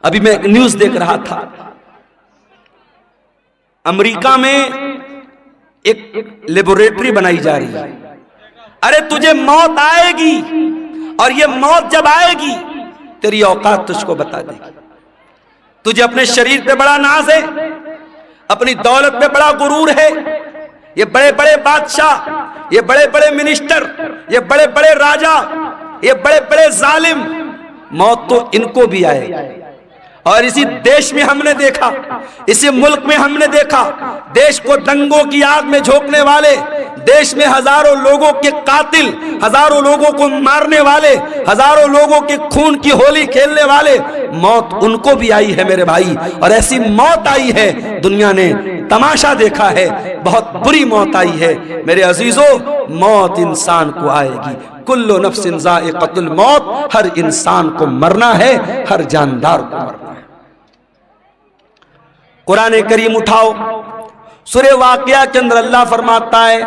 ابھی میں ایک نیوز دیکھ رہا تھا، امریکہ میں ایک لیبوریٹری بنائی جا رہی ہے. ارے تجھے موت آئے گی، اور یہ موت جب آئے گی تیری اوقات تجھ کو بتا دے گی. تجھے اپنے شریر پہ بڑا ناز ہے، اپنی دولت پہ بڑا غرور ہے. یہ بڑے بڑے بادشاہ، یہ بڑے بڑے منسٹر، یہ بڑے بڑے راجا، یہ بڑے بڑے ظالم، موت تو ان کو بھی آئے گی. اور اسی دیش میں ہم نے دیکھا، اسی ملک میں ہم نے دیکھا، دیش کو دنگوں کی آگ میں جھونکنے والے، دیش میں ہزاروں لوگوں کے قاتل، ہزاروں لوگوں کو مارنے والے، ہزاروں لوگوں کے خون کی ہولی کھیلنے والے، موت ان کو بھی آئی ہے میرے بھائی. اور ایسی موت آئی ہے دنیا نے تماشا دیکھا ہے، بہت بری موت آئی ہے میرے عزیزو. موت انسان کو آئے گی. کل نفس ذائقۃ الموت، ہر انسان کو مرنا ہے، ہر جاندار کو مرنا ہے. قرآن کریم اٹھاؤ، سورہ واقعہ کے اندر اللہ فرماتا ہے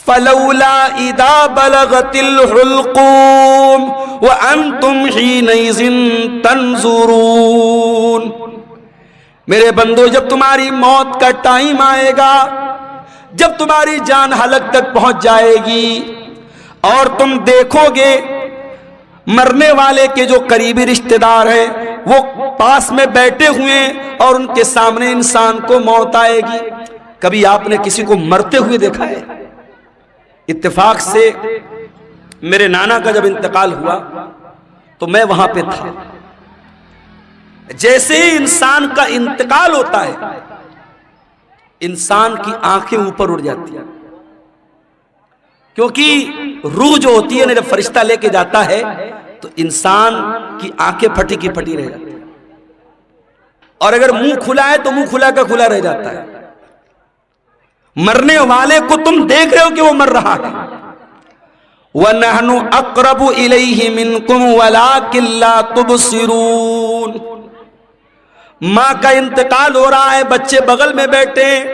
فَلَوْلَا إِذَا بَلَغَتِ الْحُلْقُومَ وَأَنْتُمْ حِينَئِذٍ تَنْظُرُونَ. میرے بندو، جب تمہاری موت کا ٹائم آئے گا، جب تمہاری جان حلق تک پہنچ جائے گی اور تم دیکھو گے مرنے والے کے جو قریبی رشتہ دار ہیں وہ پاس میں بیٹھے ہوئے اور ان کے سامنے انسان کو موت آئے گی. کبھی آپ نے کسی کو مرتے ہوئے دیکھا ہے؟ اتفاق سے میرے نانا کا جب انتقال ہوا تو میں وہاں پہ تھا. جیسے ہی انسان کا انتقال ہوتا ہے انسان کی آنکھیں اوپر اڑ جاتی ہیں، کیونکہ روح جو ہوتی ہے نا، جب فرشتہ لے کے جاتا ہے تو انسان کی آنکھیں پھٹی کی پھٹی رہ جاتی ہیں، اور اگر منہ کھلا ہے تو منہ کھلا کا کھلا رہ جاتا ہے. مرنے والے کو تم دیکھ رہے ہو کہ وہ مر رہا ہے. وَنَحْنُ أَقْرَبُ إِلَيْهِ مِنْكُمْ وَلَكِنْ لَا تُبْصِرُونَ. ماں کا انتقال ہو رہا ہے، بچے بغل میں بیٹھے ہیں.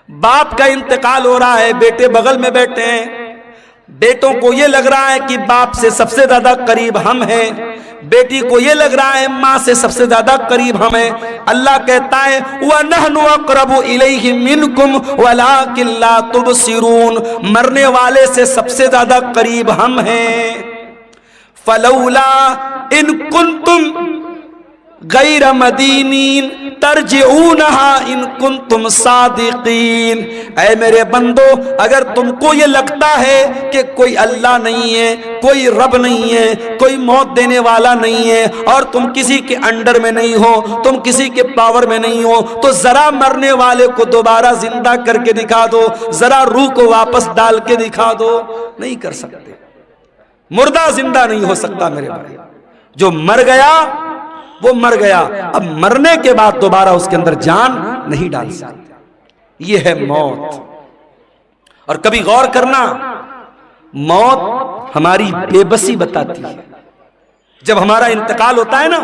باپ کا انتقال ہو رہا ہے، بیٹے بغل میں بیٹھے ہیں. بیٹوں کو یہ لگ رہا ہے کہ باپ سے سب سے زیادہ قریب ہم ہیں، بیٹی کو یہ لگ رہا ہے ماں سے سب سے زیادہ قریب ہم ہیں. اللہ کہتا ہے وَنَحْنُ أَقْرَبُ إِلَيْهِ مِنْكُمْ وَلَكِنْ لَا تُبْصِرُونَ. مرنے والے سے سب سے زیادہ قریب ہم ہیں. فَلَوْلَا إِن كُنْتُمْ غَيْرَ مَدِينِينَ تَرْجِعُونَهَا إِن كُنْتُمْ صَادِقِينَ. اے میرے بندو، اگر تم کو یہ لگتا ہے کہ کوئی اللہ نہیں ہے، کوئی رب نہیں ہے، کوئی موت دینے والا نہیں ہے، اور تم کسی کے انڈر میں نہیں ہو، تم کسی کے پاور میں نہیں ہو، تو ذرا مرنے والے کو دوبارہ زندہ کر کے دکھا دو، ذرا روح کو واپس ڈال کے دکھا دو. نہیں کر سکتے. مردہ زندہ نہیں ہو سکتا میرے بھائی. جو مر گیا وہ مر گیا، اب مرنے کے بعد دوبارہ اس کے اندر جان نہیں ڈال سکتے. یہ ہے موت. اور کبھی غور کرنا، موت ہماری بے بسی بتاتی ہے. جب ہمارا انتقال ہوتا ہے نا،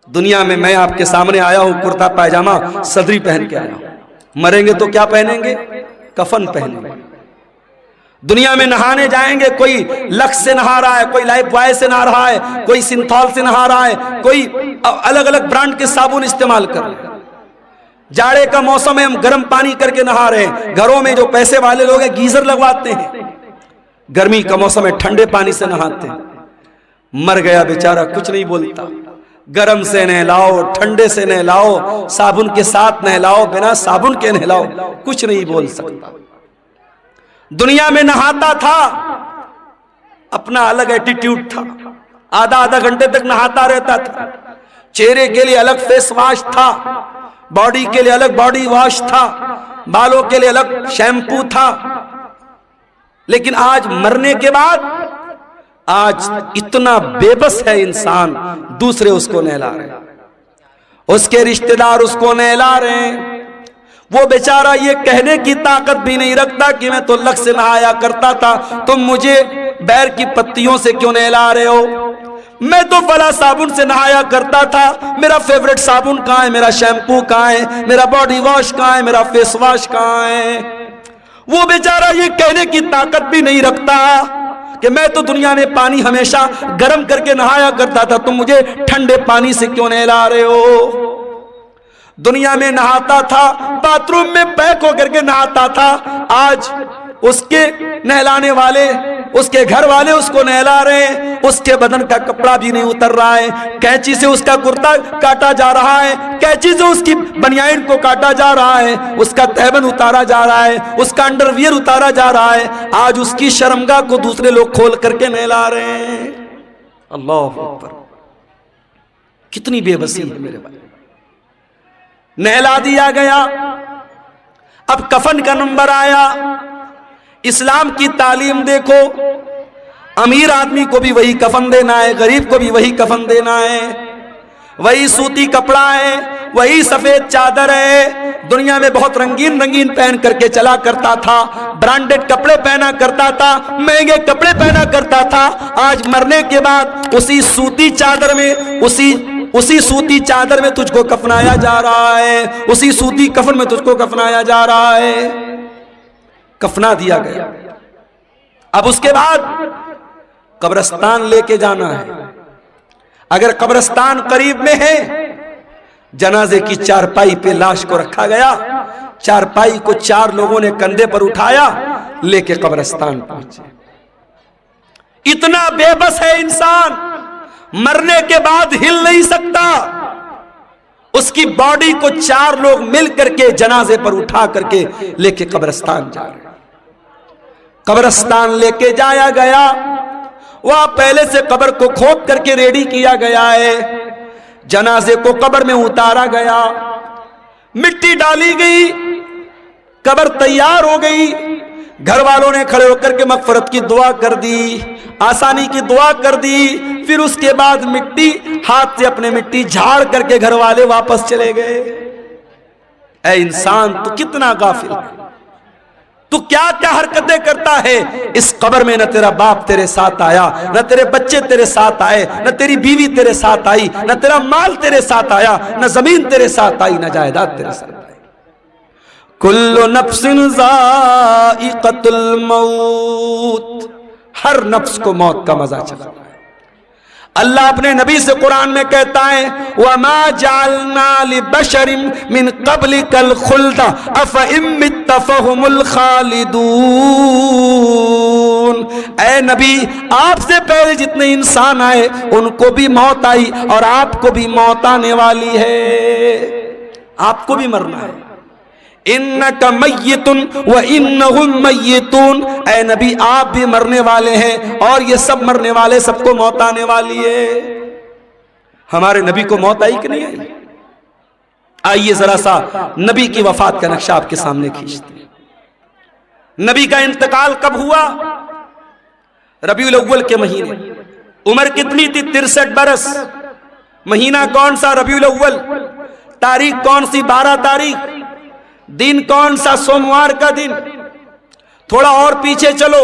دنیا میں آپ کے سامنے آیا ہوں کرتا پائجامہ صدری پہن کے آیا ہوں. مریں گے تو کیا پہنیں گے؟ کفن پہنیں گے. دنیا میں نہانے جائیں گے، کوئی لکس سے نہا رہا ہے، کوئی لائف بوائے سے نہا رہا ہے، کوئی سنتھول سے نہا رہا ہے، کوئی الگ الگ برانڈ کے صابن استعمال کر رہے ہیں. جاڑے کا موسم ہے، ہم گرم پانی کر کے نہا رہے ہیں. گھروں میں جو پیسے والے لوگ ہیں گیزر لگواتے ہیں. گرمی کا موسم ہے، ٹھنڈے پانی سے نہاتے ہیں. مر گیا بیچارہ، کچھ نہیں بولتا. گرم سے نہلاؤ، ٹھنڈے سے نہلاؤ، صابن کے ساتھ نہلاؤ، بنا صابن کے نہلاؤ، کچھ نہیں بول سکتا. دنیا میں نہاتا تھا، اپنا الگ ایٹیٹیوڈ تھا، آدھا گھنٹے تک نہاتا رہتا تھا. چہرے کے لیے الگ فیس واش تھا، باڈی کے لیے الگ باڈی واش تھا، بالوں کے لیے الگ شیمپو تھا. لیکن آج مرنے کے بعد آج اتنا بے بس ہے انسان، دوسرے اس کو نہلا رہے ہیں، اس کے رشتہ دار اس کو نہلا رہے ہیں. وہ بیچارہ یہ کہنے کی طاقت بھی نہیں رکھتا کہ میں تو لک سے نہایا کرتا تھا، تم مجھے بیر کی پتیوں سے کیوں نہلا رہے ہو؟ میں تو فلاں صابن سے نہایا کرتا تھا، میرا فیوریٹ صابن کہاں ہے، میرا شیمپو کہاں ہے، میرا باڈی واش کہاں ہے، میرا فیس واش کہاں ہے؟ وہ بیچارہ یہ کہنے کی طاقت بھی نہیں رکھتا کہ میں تو دنیا میں پانی ہمیشہ گرم کر کے نہایا کرتا تھا، تم مجھے ٹھنڈے پانی سے کیوں نہلا رہے ہو؟ دنیا میں نہاتا تھا، باتھ روم میں پیک ہو کر کے نہاتا تھا، آج اس کے نہلانے والے، اس کے گھر والے اس کو نہلا رہے ہیں، اس کے بدن کا کپڑا بھی نہیں اتر رہا ہے، کینچی سے اس کا کرتا کاٹا جا رہا ہے، کینچی سے اس کی بنیان کو کاٹا جا رہا ہے، اس کا تہبند اتارا جا رہا ہے، اس کا انڈر ویئر اتارا جا رہا ہے، آج اس کی شرمگاہ کو دوسرے لوگ کھول کر کے نہلا رہے ہیں۔ اللہ اکبر، کتنی بے بسی ہے میرے بھائی۔ نہلا دیا گیا، اب کفن کا نمبر آیا۔ اسلام کی تعلیم دیکھو، امیر آدمی کو بھی وہی کفن دینا ہے، غریب کو بھی وہی کفن دینا ہے، وہی سوتی کپڑا ہے، وہی سفید چادر ہے۔ دنیا میں بہت رنگین رنگین پہن کر کے چلا کرتا تھا، برانڈڈ کپڑے پہنا کرتا تھا، مہنگے کپڑے پہنا کرتا تھا، آج مرنے کے بعد اسی سوتی چادر میں، اسی سوتی چادر میں تجھ کو کفنایا جا رہا ہے، اسی سوتی کفن میں تجھ کو کفنایا جا رہا ہے۔ کفنا دیا گیا، اب اس کے بعد قبرستان لے کے جانا ہے۔ اگر قبرستان قریب میں ہے، جنازے کی چارپائی پہ لاش کو رکھا گیا، چارپائی کو 4 لوگوں نے کندھے پر اٹھایا، لے کے قبرستان پہنچے۔ اتنا بے بس ہے انسان، مرنے کے بعد ہل نہیں سکتا، اس کی باڈی کو 4 لوگ مل کر کے جنازے پر اٹھا کر کے لے کے قبرستان جا رہے ہیں۔ قبرستان لے کے جایا گیا، وہاں پہلے سے قبر کو کھود کر کے ریڈی کیا گیا ہے، جنازے کو قبر میں اتارا گیا، مٹی ڈالی گئی، قبر تیار ہو گئی، گھر والوں نے کھڑے ہو کر کے مغفرت کی دعا کر دی، آسانی کی دعا کر دی، پھر اس کے بعد مٹی ہاتھ سے اپنے مٹی جھاڑ کر کے گھر والے واپس چلے گئے۔ اے انسان، تو کتنا غافل ہے، تو کیا کیا حرکتیں کرتا ہے۔ اس قبر میں نہ تیرا باپ تیرے ساتھ آیا، نہ تیرے بچے تیرے ساتھ آئے، نہ تیری بیوی تیرے ساتھ آئی، نہ تیرا مال تیرے ساتھ آیا، نہ زمین تیرے ساتھ آئی، نہ جائیداد تیرے ساتھ آئی۔ کل نفس ذائقۃ الموت، ہر نفس کو موت کا مزہ چکھنا ہے۔ اللہ اپنے نبی سے قرآن میں کہتا ہے وَمَا جَعَلْنَا لِبَشَرٍ مِّن قَبْلِكَ الْخُلْدَ أَفَإِن مِّتَّ فَهُمُ الْخَالِدُونَ۔ اے نبی، آپ سے پہلے جتنے انسان آئے ان کو بھی موت آئی اور آپ کو بھی موت آنے والی ہے، آپ کو بھی مرنا ہے۔ انک میت وانہم میتون، اے نبی آپ بھی مرنے والے ہیں اور یہ سب مرنے والے، سب کو موت آنے والی ہے۔ ہمارے نبی کو موت آئی کہ نہیں آئی؟ آئیے ذرا سا نبی کی وفات کا نقشہ آپ کے سامنے کھینچتے ہیں۔ نبی کا انتقال کب ہوا؟ ربیع الاول کے مہینے۔ عمر کتنی تھی؟ 63 برس۔ مہینہ کون سا؟ ربیع الاول۔ تاریخ کون سی؟ 12 تاریخ۔ دن کون سا؟ سوموار کا دن۔ تھوڑا اور پیچھے چلو،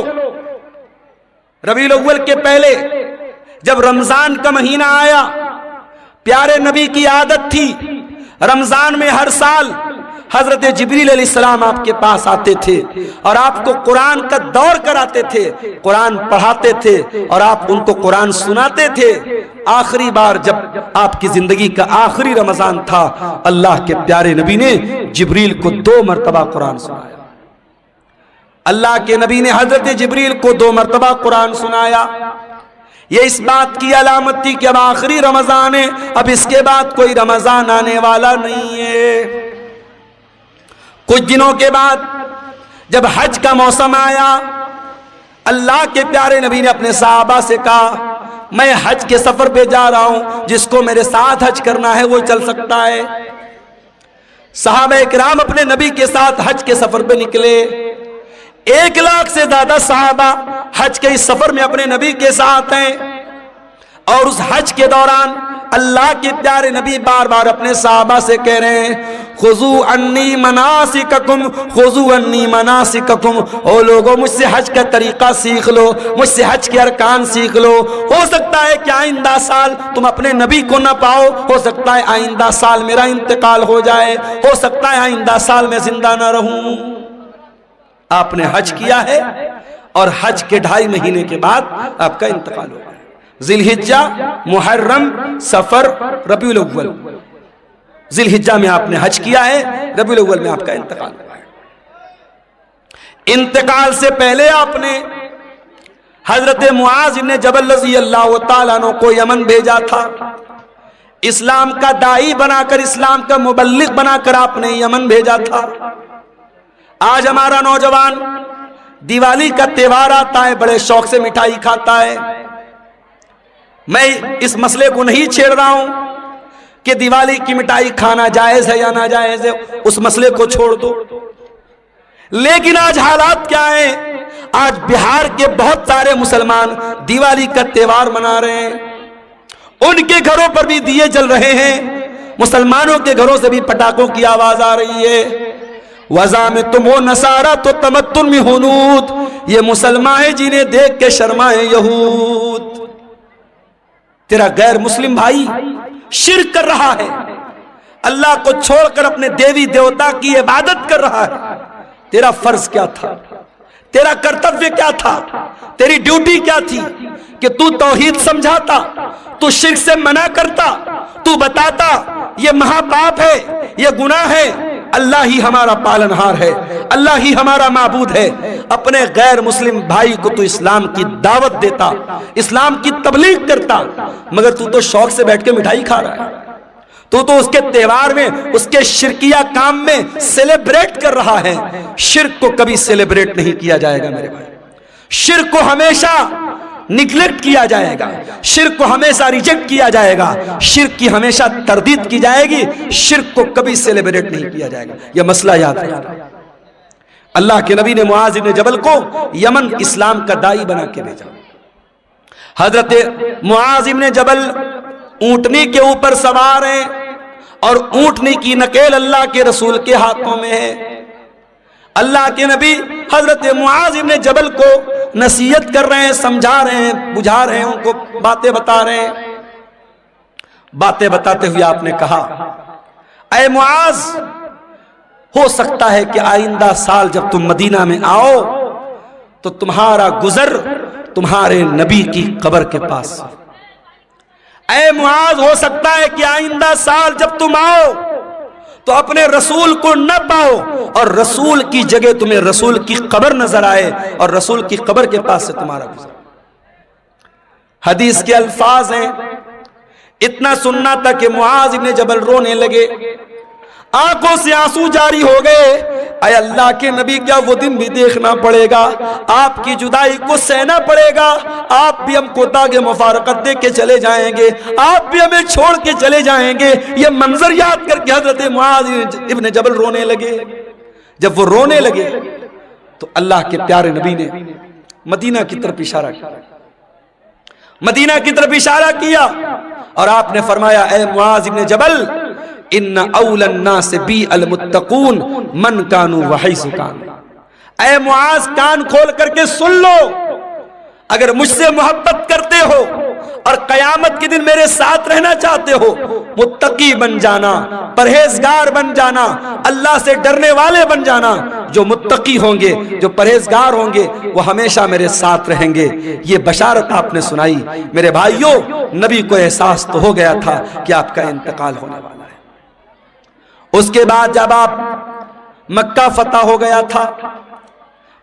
ربیع الاول کے پہلے جب رمضان کا مہینہ آیا، پیارے نبی کی عادت تھی رمضان میں ہر سال حضرت جبریل علیہ السلام آپ کے پاس آتے تھے اور آپ کو قرآن کا دور کراتے تھے، قرآن پڑھاتے تھے اور آپ ان کو قرآن سناتے تھے۔ آخری بار جب آپ کی زندگی کا آخری رمضان تھا، اللہ کے پیارے نبی نے جبریل کو 2 مرتبہ قرآن سنایا۔ اللہ کے نبی نے حضرت جبریل کو 2 مرتبہ قرآن سنایا۔ یہ اس بات کی علامت تھی کہ اب آخری رمضان ہے، اب اس کے بعد کوئی رمضان آنے والا نہیں ہے۔ کچھ دنوں کے بعد جب حج کا موسم آیا، اللہ کے پیارے نبی نے اپنے صحابہ سے کہا میں حج کے سفر پہ جا رہا ہوں، جس کو میرے ساتھ حج کرنا ہے وہ چل سکتا ہے۔ صحابہ اکرام اپنے نبی کے ساتھ حج کے سفر پہ نکلے۔ 1 لاکھ سے زیادہ صحابہ حج کے اس سفر میں اپنے نبی کے ساتھ ہیں، اور اس حج کے دوران اللہ کے پیارے نبی بار بار اپنے صحابہ سے کہہ رہے ہیں خُذُوا عَنِّی مَنَاسِکَکُمْ خُذُوا عَنِّی مَنَاسِکَکُمْ، او لوگوں مجھ سے حج کا طریقہ سیکھ لو، مجھ سے حج کے ارکان سیکھ لو۔ ہو سکتا ہے کہ آئندہ سال تم اپنے نبی کو نہ پاؤ، ہو سکتا ہے آئندہ سال میرا انتقال ہو جائے، ہو سکتا ہے آئندہ سال میں زندہ نہ رہوں۔ آپ نے حج کیا ہے اور حج کے 2.5 مہینے کے بعد آپ کا انتقال ہوا ہے۔ ذی الحجہ، محرم، سفر، ربیع الاول، ذی الحجہ میں آپ نے حج کیا ہے، ربیع الاول میں آپ کا انتقال ہوا ہے۔ انتقال سے پہلے آپ نے حضرت معاذ بن جبل رضی اللہ تعالیٰ عنہ کو یمن بھیجا تھا، اسلام کا داعی بنا کر، اسلام کا مبلغ بنا کر آپ نے یمن بھیجا تھا۔ آج ہمارا نوجوان دیوالی کا تہوار آتا ہے، بڑے شوق سے مٹھائی کھاتا ہے۔ میں اس مسئلے کو نہیں چھیڑ رہا ہوں کہ دیوالی کی مٹھائی کھانا جائز ہے یا ناجائز ہے، اس مسئلے کو چھوڑ دو، لیکن آج حالات کیا ہیں؟ آج بہار کے بہت سارے مسلمان دیوالی کا تہوار منا رہے ہیں، ان کے گھروں پر بھی دیے جل رہے ہیں، مسلمانوں کے گھروں سے بھی پٹاخوں کی آواز آ رہی ہے۔ وَذَا میں تم ہو نصارہ تو تمتن میں ہنود، یہ مسلمان ہیں جنہیں دیکھ کے شرمائیں یہود۔ تیرا غیر مسلم بھائی شرک کر رہا ہے، اللہ کو چھوڑ کر اپنے دیوی دیوتا کی عبادت کر رہا ہے، تیرا فرض کیا تھا؟ تیرا کرتویہ کیا تھا؟ تیری ڈیوٹی کیا تھی؟ کہ تو توحید سمجھاتا، تو شرک سے منع کرتا، تو بتاتا یہ مہا پاپ ہے، یہ گناہ ہے، اللہ ہی ہمارا پالنہار ہے، اللہ ہی ہمارا معبود ہے۔ اپنے غیر مسلم بھائی کو تو اسلام کی دعوت دیتا، اسلام کی تبلیغ کرتا، مگر تو شوق سے بیٹھ کے مٹھائی کھا رہا ہے، تو اس کے تہوار میں، اس کے شرکیہ کام میں سیلیبریٹ کر رہا ہے۔ شرک کو کبھی سیلیبریٹ نہیں کیا جائے گا میرے بھائی، شرک کو ہمیشہ نگلیکٹ کیا جائے گا، شرک کو ہمیشہ ریجیکٹ کیا جائے گا، شرک کی ہمیشہ تردید کی جائے گی، شرک کو کبھی سیلیبریٹ نہیں کیا جائے گا، یہ مسئلہ یاد رکھنا۔ اللہ کے نبی نے معاذ بن جبل کو یمن اسلام کا داعی بنا کے بھیجا۔ حضرت معاذ بن جبل اونٹنی کے اوپر سوار ہیں، اور اونٹنی کی نکیل اللہ کے رسول کے ہاتھوں میں ہے۔ اللہ کے نبی حضرت معاذ بن جبل کو نصیحت کر رہے ہیں، سمجھا رہے ہیں، بجھا رہے ہیں، ان کو باتیں بتا رہے ہیں۔ باتیں بتاتے ہوئے آپ نے کہا، اے معاذ، ہو سکتا ہے کہ آئندہ سال جب تم مدینہ میں آؤ تو تمہارا گزر تمہارے نبی کی قبر کے پاس۔ اے معاذ، ہو سکتا ہے کہ آئندہ سال جب تم آؤ تو اپنے رسول کو نہ پاؤ، اور رسول کی جگہ تمہیں رسول کی قبر نظر آئے، اور رسول کی قبر کے پاس سے تمہارا گزر۔ حدیث کے الفاظ ہیں، اتنا سننا تھا کہ معاذ بن جبل رونے لگے، آنکھوں سے آنسو جاری ہو گئے۔ اے اللہ کے نبی، کیا وہ دن بھی دیکھنا پڑے گا؟ آپ کی جدائی کو سہنا پڑے گا، آپ بھی ہم کو داغ مفارقت دے کے چلے جائیں گے، آپ بھی ہمیں چھوڑ کے چلے جائیں گے۔ یہ منظر یاد کر کے حضرت معاذ ابن جبل رونے لگے۔ جب وہ رونے لگے تو اللہ کے پیارے نبی نے مدینہ کی طرف اشارہ کیا، مدینہ کی طرف اشارہ کیا، اور آپ نے فرمایا، اے معاذ ابن جبل، ان اول الناس بی المتقون من کانوا وحیث کانوا۔ اے معاذ، کان کھول کر کے سن لو، اگر مجھ سے محبت کرتے ہو اور قیامت کے دن میرے ساتھ رہنا چاہتے ہو، متقی بن جانا، پرہیزگار بن جانا، اللہ سے ڈرنے والے بن جانا۔ جو متقی ہوں گے، جو پرہیزگار ہوں گے، وہ ہمیشہ میرے ساتھ رہیں گے۔ یہ بشارت آپ نے سنائی۔ میرے بھائیوں، نبی کو احساس تو ہو گیا تھا کہ آپ کا انتقال ہونے والا ہے۔ اس کے بعد جب آپ مکہ فتح ہو گیا تھا،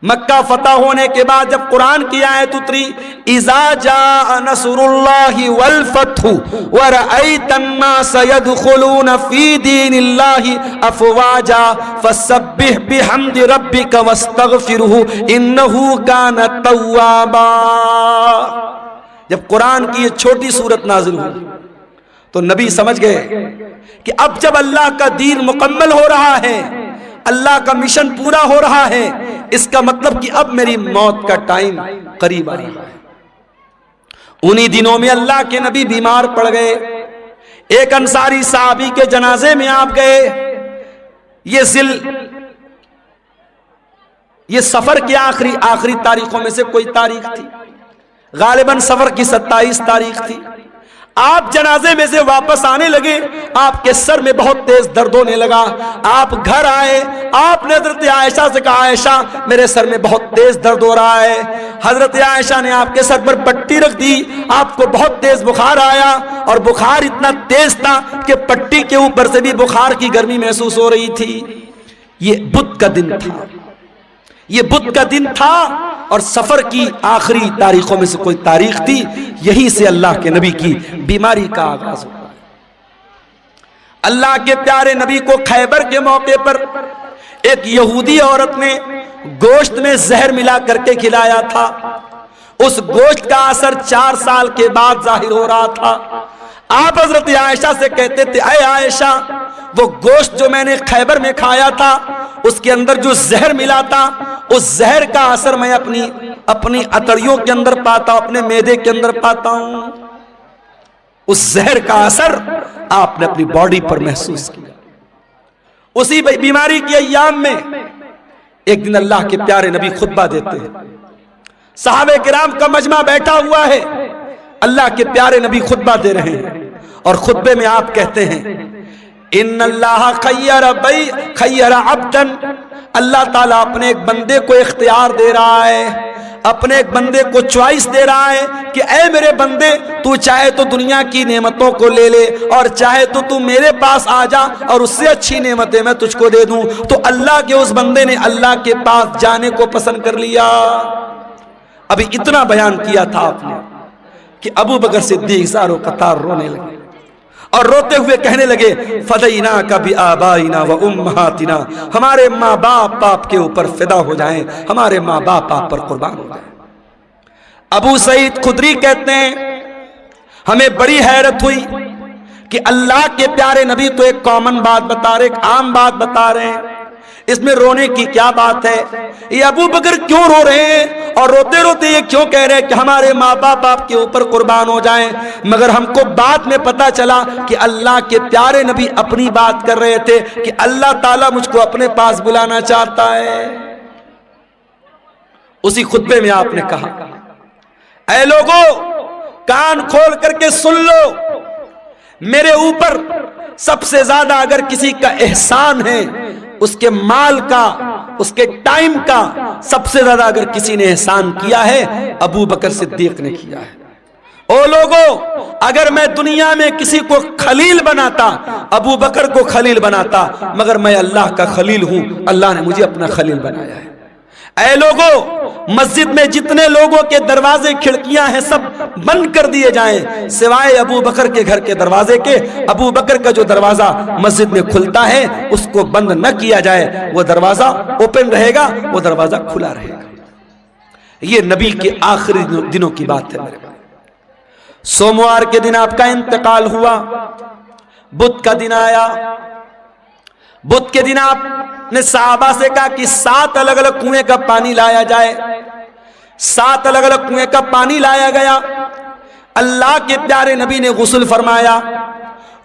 مکہ فتح ہونے کے بعد جب قرآن کی آیت اتری، اذا جاء نصر اللہ والفتح ورأیت الناس يدخلون فی دین اللہ افواجا فسبح بحمد ربک واستغفرہ انہ کان توابا۔ جب قرآن کی یہ چھوٹی سورت نازل ہوئی تو نبی سمجھ گئے کہ اب جب اللہ کا دین مکمل ہو رہا ہے، اللہ کا مشن پورا ہو رہا ہے، اس کا مطلب کہ اب میری موت کا ٹائم قریب آ رہا ہے۔ انہی دنوں میں اللہ کے نبی بیمار پڑ گئے، ایک انصاری صحابی کے جنازے میں آپ گئے۔ یہ سفر کی آخری تاریخوں میں سے کوئی تاریخ تھی، غالباً سفر کی 27 تاریخ تھی۔ آپ جنازے میں سے واپس آنے لگے، آپ کے سر میں بہت تیز درد ہونے لگا، آپ گھر آئے، آپ نے حضرت عائشہ سے کہا عائشہ میرے سر میں بہت تیز درد ہو رہا ہے۔ حضرت عائشہ نے آپ کے سر پر پٹی رکھ دی، آپ کو بہت تیز بخار آیا، اور بخار اتنا تیز تھا کہ پٹی کے اوپر سے بھی بخار کی گرمی محسوس ہو رہی تھی۔ یہ بدھ کا دن تھا، یہ بدھ کا دن تھا، اور سفر کی آخری تاریخوں میں سے کوئی تاریخ تھی، یہی سے اللہ کے نبی کی بیماری کا آغاز ہوا۔ اللہ کے پیارے نبی کو خیبر کے موقع پر ایک یہودی عورت نے گوشت میں زہر ملا کر کے کھلایا تھا، اس گوشت کا اثر 4 سال کے بعد ظاہر ہو رہا تھا۔ آپ حضرت عائشہ سے کہتے تھے اے عائشہ وہ گوشت جو میں نے خیبر میں کھایا تھا اس کے اندر جو زہر ملا تھا، اس زہر کا اثر میں اپنی اتڑیوں کے اندر پاتا ہوں، اپنے معدے کے اندر پاتا ہوں۔ اس زہر کا اثر آپ نے اپنی باڈی پر محسوس کیا۔ اسی بیماری کی ایام میں ایک دن اللہ کے پیارے نبی خطبہ دیتے ہیں، صحابہ کرام کا مجمع بیٹھا ہوا ہے، اللہ کے پیارے نبی خطبہ دے رہے ہیں، اور خطبے میں آپ کہتے ہیں ان اللہ خیر عبدا، اللہ تعالیٰ اپنے ایک بندے کو اختیار دے رہا ہے، اپنے ایک بندے کو چوائس دے رہا ہے کہ اے میرے بندے تو چاہے تو دنیا کی نعمتوں کو لے لے، اور چاہے تو میرے پاس آ جا اور اس سے اچھی نعمتیں میں تجھ کو دے دوں۔ تو اللہ کے اس بندے نے اللہ کے پاس جانے کو پسند کر لیا۔ ابھی اتنا بیان کیا تھا آپ نے کہ ابو بکر صدیق زارو قطار رونے لگے، اور روتے ہوئے کہنے لگے فدیناک بآبائنا و امہاتنا، ہمارے ماں باپ آپ کے اوپر فدا ہو جائیں، ہمارے ماں باپ آپ پر قربان ہو جائیں۔ ابو سعید خدری کہتے ہیں ہمیں بڑی حیرت ہوئی کہ اللہ کے پیارے نبی تو ایک کامن بات بتا رہے، ایک عام بات بتا رہے ہیں، اس میں رونے کی کیا بات ہے؟ یہ ابو بکر کیوں رو رہے ہیں اور روتے روتے یہ کیوں کہہ رہے ہیں کہ ہمارے ماں باپ آپ کے اوپر قربان ہو جائیں؟ مگر ہم کو بعد میں پتا چلا کہ اللہ کے پیارے نبی اپنی بات کر رہے تھے کہ اللہ تعالیٰ مجھ کو اپنے پاس بلانا چاہتا ہے۔ اسی خطبے میں آپ نے کہا اے لوگوں کان کھول کر کے سن لو، میرے اوپر سب سے زیادہ اگر کسی کا احسان ہے، اس کے مال کا، اس کے ٹائم کا سب سے زیادہ اگر کسی نے احسان کیا ہے ابو بکر صدیق نے کیا ہے۔ او لوگوں اگر میں دنیا میں کسی کو خلیل بناتا ابو بکر کو خلیل بناتا، مگر میں اللہ کا خلیل ہوں، اللہ نے مجھے اپنا خلیل بنایا ہے۔ اے لوگوں مسجد میں جتنے لوگوں کے دروازے کھڑکیاں ہیں سب بند کر دیے جائیں سوائے ابو بکر کے گھر کے دروازے کے۔ ابو بکر کا جو دروازہ مسجد میں کھلتا ہے اس کو بند نہ کیا جائے، وہ دروازہ اوپن رہے گا، وہ دروازہ کھلا رہے گا۔ یہ نبی کے آخری دنوں کی بات ہے میرے بھائی۔ سوموار کے دن آپ کا انتقال ہوا، بدھ کا دن آیا، بدھ کے دن آپ نے صحابہ سے کہا کہ 7 الگ الگ کنویں کا پانی لایا جائے۔ 7 الگ الگ کنویں کا پانی لایا گیا، اللہ کے پیارے نبی نے غسل فرمایا۔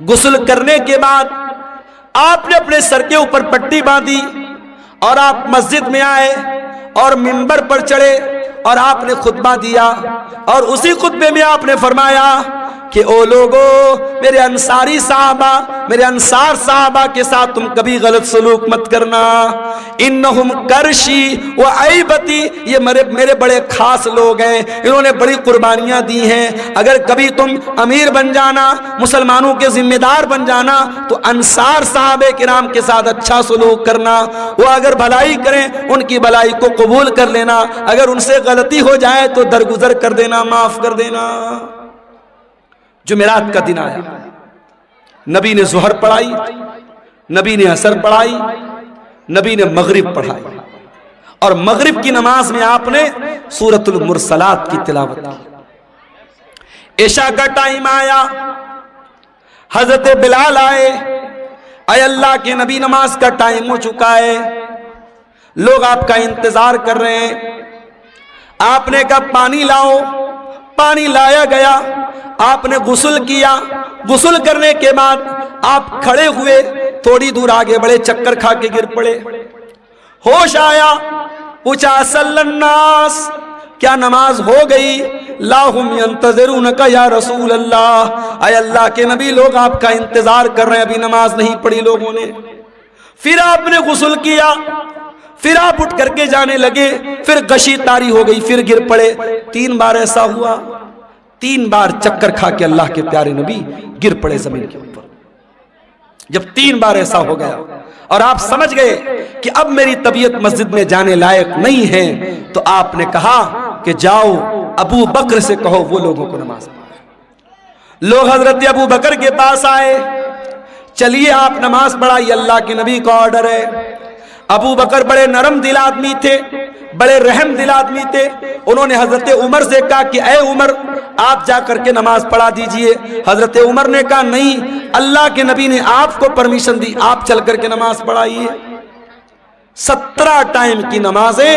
غسل کرنے کے بعد آپ نے اپنے سر کے اوپر پٹی باندھی اور آپ مسجد میں آئے اور منبر پر چڑھے اور آپ نے خطبہ دیا، اور اسی خطبے میں آپ نے فرمایا کہ او لوگو میرے انصاری صحابہ، میرے انصار صحابہ کے ساتھ تم کبھی غلط سلوک مت کرنا، انہم کرشی و عیبتی، یہ میرے بڑے خاص لوگ ہیں، انہوں نے بڑی قربانیاں دی ہیں، اگر کبھی تم امیر بن جانا، مسلمانوں کے ذمہ دار بن جانا تو انصار صحابہ کرام کے ساتھ اچھا سلوک کرنا، وہ اگر بھلائی کریں ان کی بھلائی کو قبول کر لینا، اگر ان سے غلطی ہو جائے تو درگزر کر دینا، معاف کر دینا۔ جمعرات کا دن آیا، نبی نے ظہر پڑھائی، نبی نے عصر پڑھائی، نبی نے مغرب پڑھائی، اور مغرب کی نماز میں آپ نے سورۃ المرسلات کی تلاوت کی۔ عشاء کا ٹائم آیا، حضرت بلال آئے، اے اللہ کے نبی نماز کا ٹائم ہو چکا ہے، لوگ آپ کا انتظار کر رہے ہیں۔ آپ نے کہا پانی لاؤ، پانی لایا گیا، آپ نے غسل کیا، غسل کرنے کے بعد آپ کھڑے ہوئے، تھوڑی دور آگے بڑے، چکر کھا کے گر پڑے، ہوش آیا، پوچھا صلی الناس، کیا نماز ہو گئی؟ لا هم ينتظرونك یا رسول اللہ، اے اللہ کے نبی لوگ آپ کا انتظار کر رہے ہیں، ابھی نماز نہیں پڑھی لوگوں نے۔ پھر آپ نے غسل کیا، پھر آپ اٹھ کر کے جانے لگے، پھر غشی طاری ہو گئی، پھر گر پڑے۔ 3 بار ایسا ہوا، 3 بار چکر کھا کے اللہ کے پیارے نبی گر پڑے زمین کے اوپر۔ جب 3 بار ایسا ہو گیا اور آپ سمجھ گئے کہ اب میری طبیعت مسجد میں جانے لائق نہیں ہے، تو آپ نے کہا کہ جاؤ ابو بکر سے کہو وہ لوگوں کو نماز پڑھائیں۔ لوگ حضرت ابو بکر کے پاس آئے، چلیے آپ نماز پڑھائیے، اللہ کے نبی کا آرڈر ہے۔ ابو بکر بڑے نرم دل آدمی تھے، بڑے رحم دل آدمی تھے۔ انہوں نے حضرت عمر سے کہا کہ اے عمر آپ جا کر کے نماز پڑھا دیجئے۔ حضرت عمر نے کہا نہیں، اللہ کے نبی نے آپ کو پرمیشن دی، آپ چل کر کے نماز پڑھائیے۔ 17 ٹائم کی نمازیں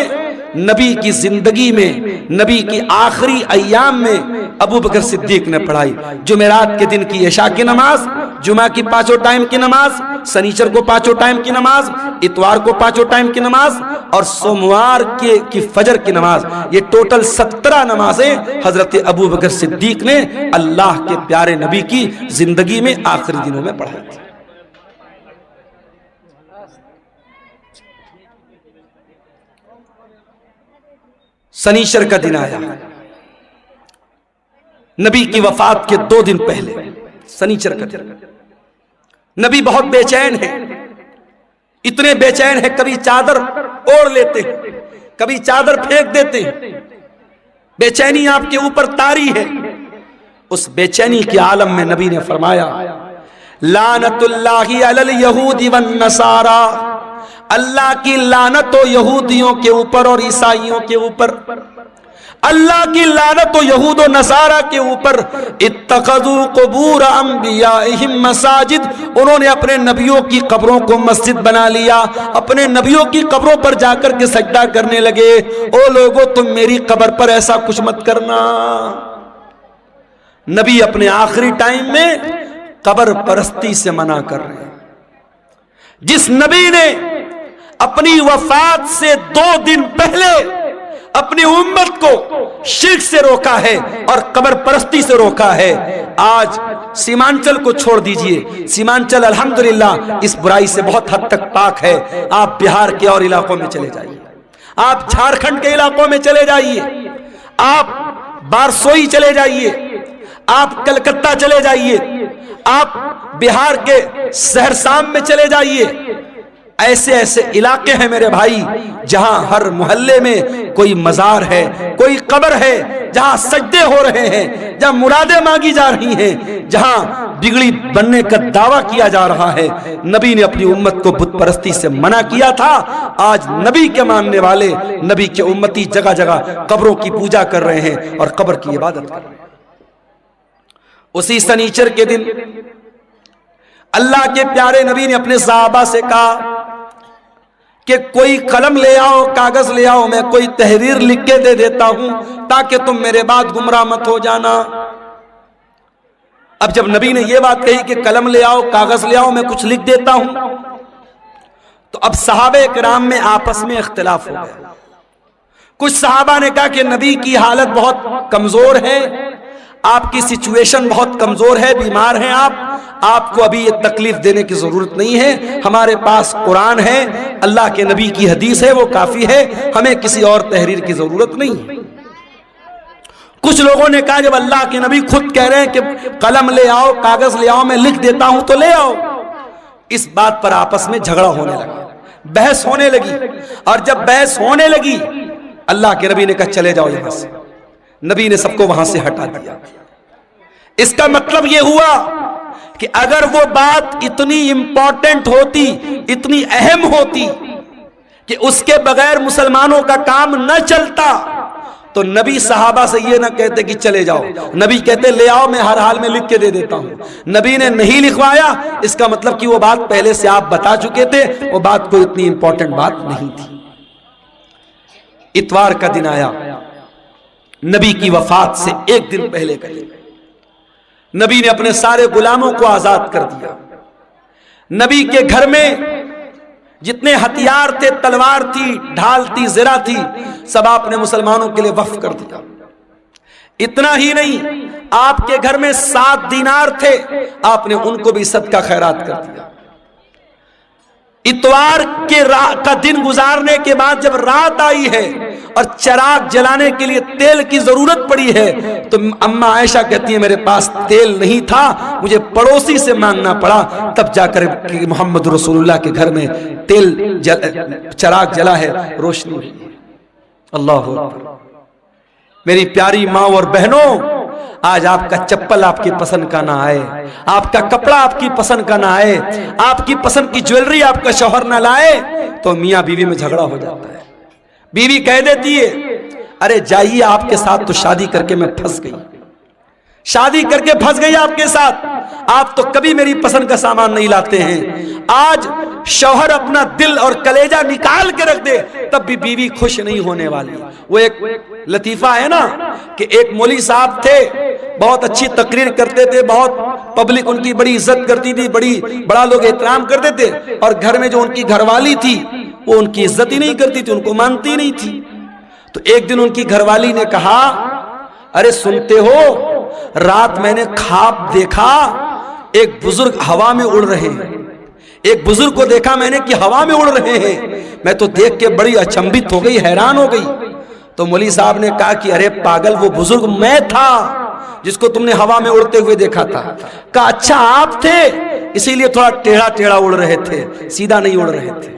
نبی کی زندگی میں، نبی کی آخری ایام میں ابو بکر صدیق نے پڑھائی۔ جمعرات کے دن کی عشاء کی نماز، جمعہ کی 5 ٹائم کی نماز، سنیچر کو 5 ٹائم کی نماز، اتوار کو 5 ٹائم کی نماز، اور سوموار کی فجر کی نماز، یہ ٹوٹل 17 نمازیں حضرت ابو بکر صدیق نے اللہ کے پیارے نبی کی زندگی میں آخری دنوں میں پڑھائی تھی۔ سنیچر کا دن آیا، نبی کی وفات کے 2 دن پہلے سنیچر کا دن۔ نبی بہت بے چین ہے، اتنے بے چین ہے کبھی چادر اوڑھ لیتے ہیں، کبھی چادر پھینک دیتے ہیں، بے چینی آپ کے اوپر طاری ہے۔ اس بے چینی کے عالم میں نبی نے فرمایا لعنت اللہ علی الیہود والنصارى، اللہ کی لعنت ہو یہودیوں کے اوپر اور عیسائیوں کے اوپر، اللہ کی لعنت ہو یہود و نصارہ کے اوپر۔ اتخذوا قبور انبیائہم مساجد، انہوں نے اپنے نبیوں کی قبروں کو مسجد بنا لیا، اپنے نبیوں کی قبروں پر جا کر کے سجدہ کرنے لگے۔ او لوگو تم میری قبر پر ایسا کچھ مت کرنا۔ نبی اپنے آخری ٹائم میں قبر پرستی سے منع کر رہے ہیں۔ جس نبی نے اپنی وفات سے 2 دن پہلے اپنی امت کو شرک سے روکا ہے اور قبر پرستی سے روکا ہے، آج سیمانچل کو چھوڑ دیجئے، سیمانچل الحمدللہ اس برائی سے بہت حد تک پاک ہے۔ آپ بہار کے اور علاقوں میں چلے جائیے، آپ جھارکھنڈ کے علاقوں میں چلے جائیے، آپ بارسوئی چلے جائیے، آپ کلکتہ چلے جائیے، آپ بہار کے سہرسام میں چلے جائیے۔ ایسے ایسے علاقے ہیں میرے بھائی جہاں ہر محلے میں کوئی مزار ہے، کوئی قبر ہے، جہاں سجدے ہو رہے ہیں، جہاں مرادیں مانگی جا رہی ہیں، جہاں بگڑی بننے کا دعویٰ کیا جا رہا ہے۔ نبی نے اپنی امت کو بت پرستی سے منع کیا تھا، آج نبی کے ماننے والے، نبی کے امتی جگہ جگہ قبروں کی پوجا کر رہے ہیں اور قبر کی عبادت کر رہے ہیں۔ اسی سنیچر کے دن اللہ کے پیارے نبی نے اپنے صحابہ سے کہا کہ کوئی قلم لے آؤ، کاغذ لے آؤ، میں کوئی تحریر لکھ کے دے دیتا ہوں تاکہ تم میرے بعد گمراہ مت ہو جانا۔ اب جب نبی نے یہ بات کہی کہ قلم لے آؤ، کاغذ لے آؤ، میں کچھ لکھ دیتا ہوں، تو اب صحابہ کرام میں آپس میں اختلاف ہو گیا۔ کچھ صحابہ نے کہا کہ نبی کی حالت بہت کمزور ہے، آپ کی سچویشن بہت کمزور ہے، بیمار ہیں آپ کو ابھی یہ تکلیف دینے کی ضرورت نہیں ہے، ہمارے پاس قرآن ہے، اللہ کے نبی کی حدیث ہے، وہ کافی ہے، ہمیں کسی اور تحریر کی ضرورت نہیں ہے۔ کچھ لوگوں نے کہا جب اللہ کے نبی خود کہہ رہے ہیں کہ قلم لے آؤ، کاغذ لے آؤ، میں لکھ دیتا ہوں تو لے آؤ۔ اس بات پر آپس میں جھگڑا ہونے لگا، بحث ہونے لگی، اور جب بحث ہونے لگی اللہ کے نبی نے کہا چلے جاؤ یہاں سے۔ نبی نے سب کو وہاں سے ہٹا دیا۔ اس کا مطلب یہ ہوا کہ اگر وہ بات اتنی امپورٹنٹ ہوتی، اتنی اہم ہوتی کہ اس کے بغیر مسلمانوں کا کام نہ چلتا، تو نبی صحابہ سے یہ نہ کہتے کہ چلے جاؤ، نبی کہتے لے آؤ، میں ہر حال میں لکھ کے دے دیتا ہوں۔ نبی نے نہیں لکھوایا، اس کا مطلب کہ وہ بات پہلے سے آپ بتا چکے تھے، وہ بات کوئی اتنی امپورٹنٹ بات نہیں تھی۔ اتوار کا دن آیا، نبی کی وفات سے 1 دن پہلے کا دن۔ نبی نے اپنے سارے غلاموں کو آزاد کر دیا۔ نبی کے گھر میں جتنے ہتھیار تھے، تلوار تھی، ڈھال تھی، زرہ تھی، سب آپ نے مسلمانوں کے لیے وقف کر دیا۔ اتنا ہی نہیں، آپ کے گھر میں 7 دینار تھے، آپ نے ان کو بھی صدقہ خیرات کر دیا۔ اتوار کا دن گزارنے کے بعد جب رات آئی ہے اور چراغ جلانے کے لیے تیل کی ضرورت پڑی ہے تو اماں عائشہ کہتی ہیں میرے پاس تیل نہیں تھا، مجھے پڑوسی سے مانگنا پڑا، تب جا کر محمد رسول اللہ کے گھر میں چراغ جلا ہے، روشنی ہوئی ہے۔ اللہ اکبر۔ میری پیاری ماں اور بہنوں، آج آپ کا چپل آپ کی پسند کا نہ آئے، آپ کا کپڑا آپ کی پسند کا نہ آئے، آپ کی پسند کی جویلری آپ کا شوہر نہ لائے تو میاں بیوی میں جھگڑا ہو جاتا ہے۔ بیوی کہہ دیتی ہے ارے جائیے آپ کے ساتھ تو شادی کر کے میں پھنس گئی، شادی کر کے پھنس گئی آپ کے ساتھ، آپ تو کبھی میری پسند کا سامان نہیں لاتے ہیں۔ آج شوہر اپنا دل اور کلیجہ نکال کے رکھ دے تب بھی بیوی خوش نہیں ہونے والی۔ وہ ایک لطیفہ ہے نا کہ ایک مولوی صاحب تھے، بہت اچھی تقریر کرتے تھے، بہت پبلک ان کی بڑی عزت کرتی تھی، بڑا لوگ احترام کرتے تھے، اور گھر میں جو ان کی گھر والی تھی وہ ان کی عزت ہی نہیں کرتی تھی، ان کو مانتی نہیں تھی۔ تو ایک دن ان کی گھر والی نے کہا ارے سنتے ہو، رات میں نے خواب دیکھا ایک بزرگ ہوا میں اڑ رہے ہیں، ایک بزرگ کو دیکھا میں نے کہ ہوا میں اڑ رہے ہیں، میں تو دیکھ کے بڑی اچنبھت ہو گئی، حیران ہو گئی۔ تو مولوی صاحب نے کہا کہ ارے پاگل، وہ بزرگ میں تھا جس کو تم نے ہوا میں اڑتے ہوئے دیکھا تھا۔ کہا اچھا آپ تھے، اسی لیے تھوڑا ٹیڑھا ٹیڑھا اڑ رہے تھے، سیدھا نہیں اڑ رہے تھے۔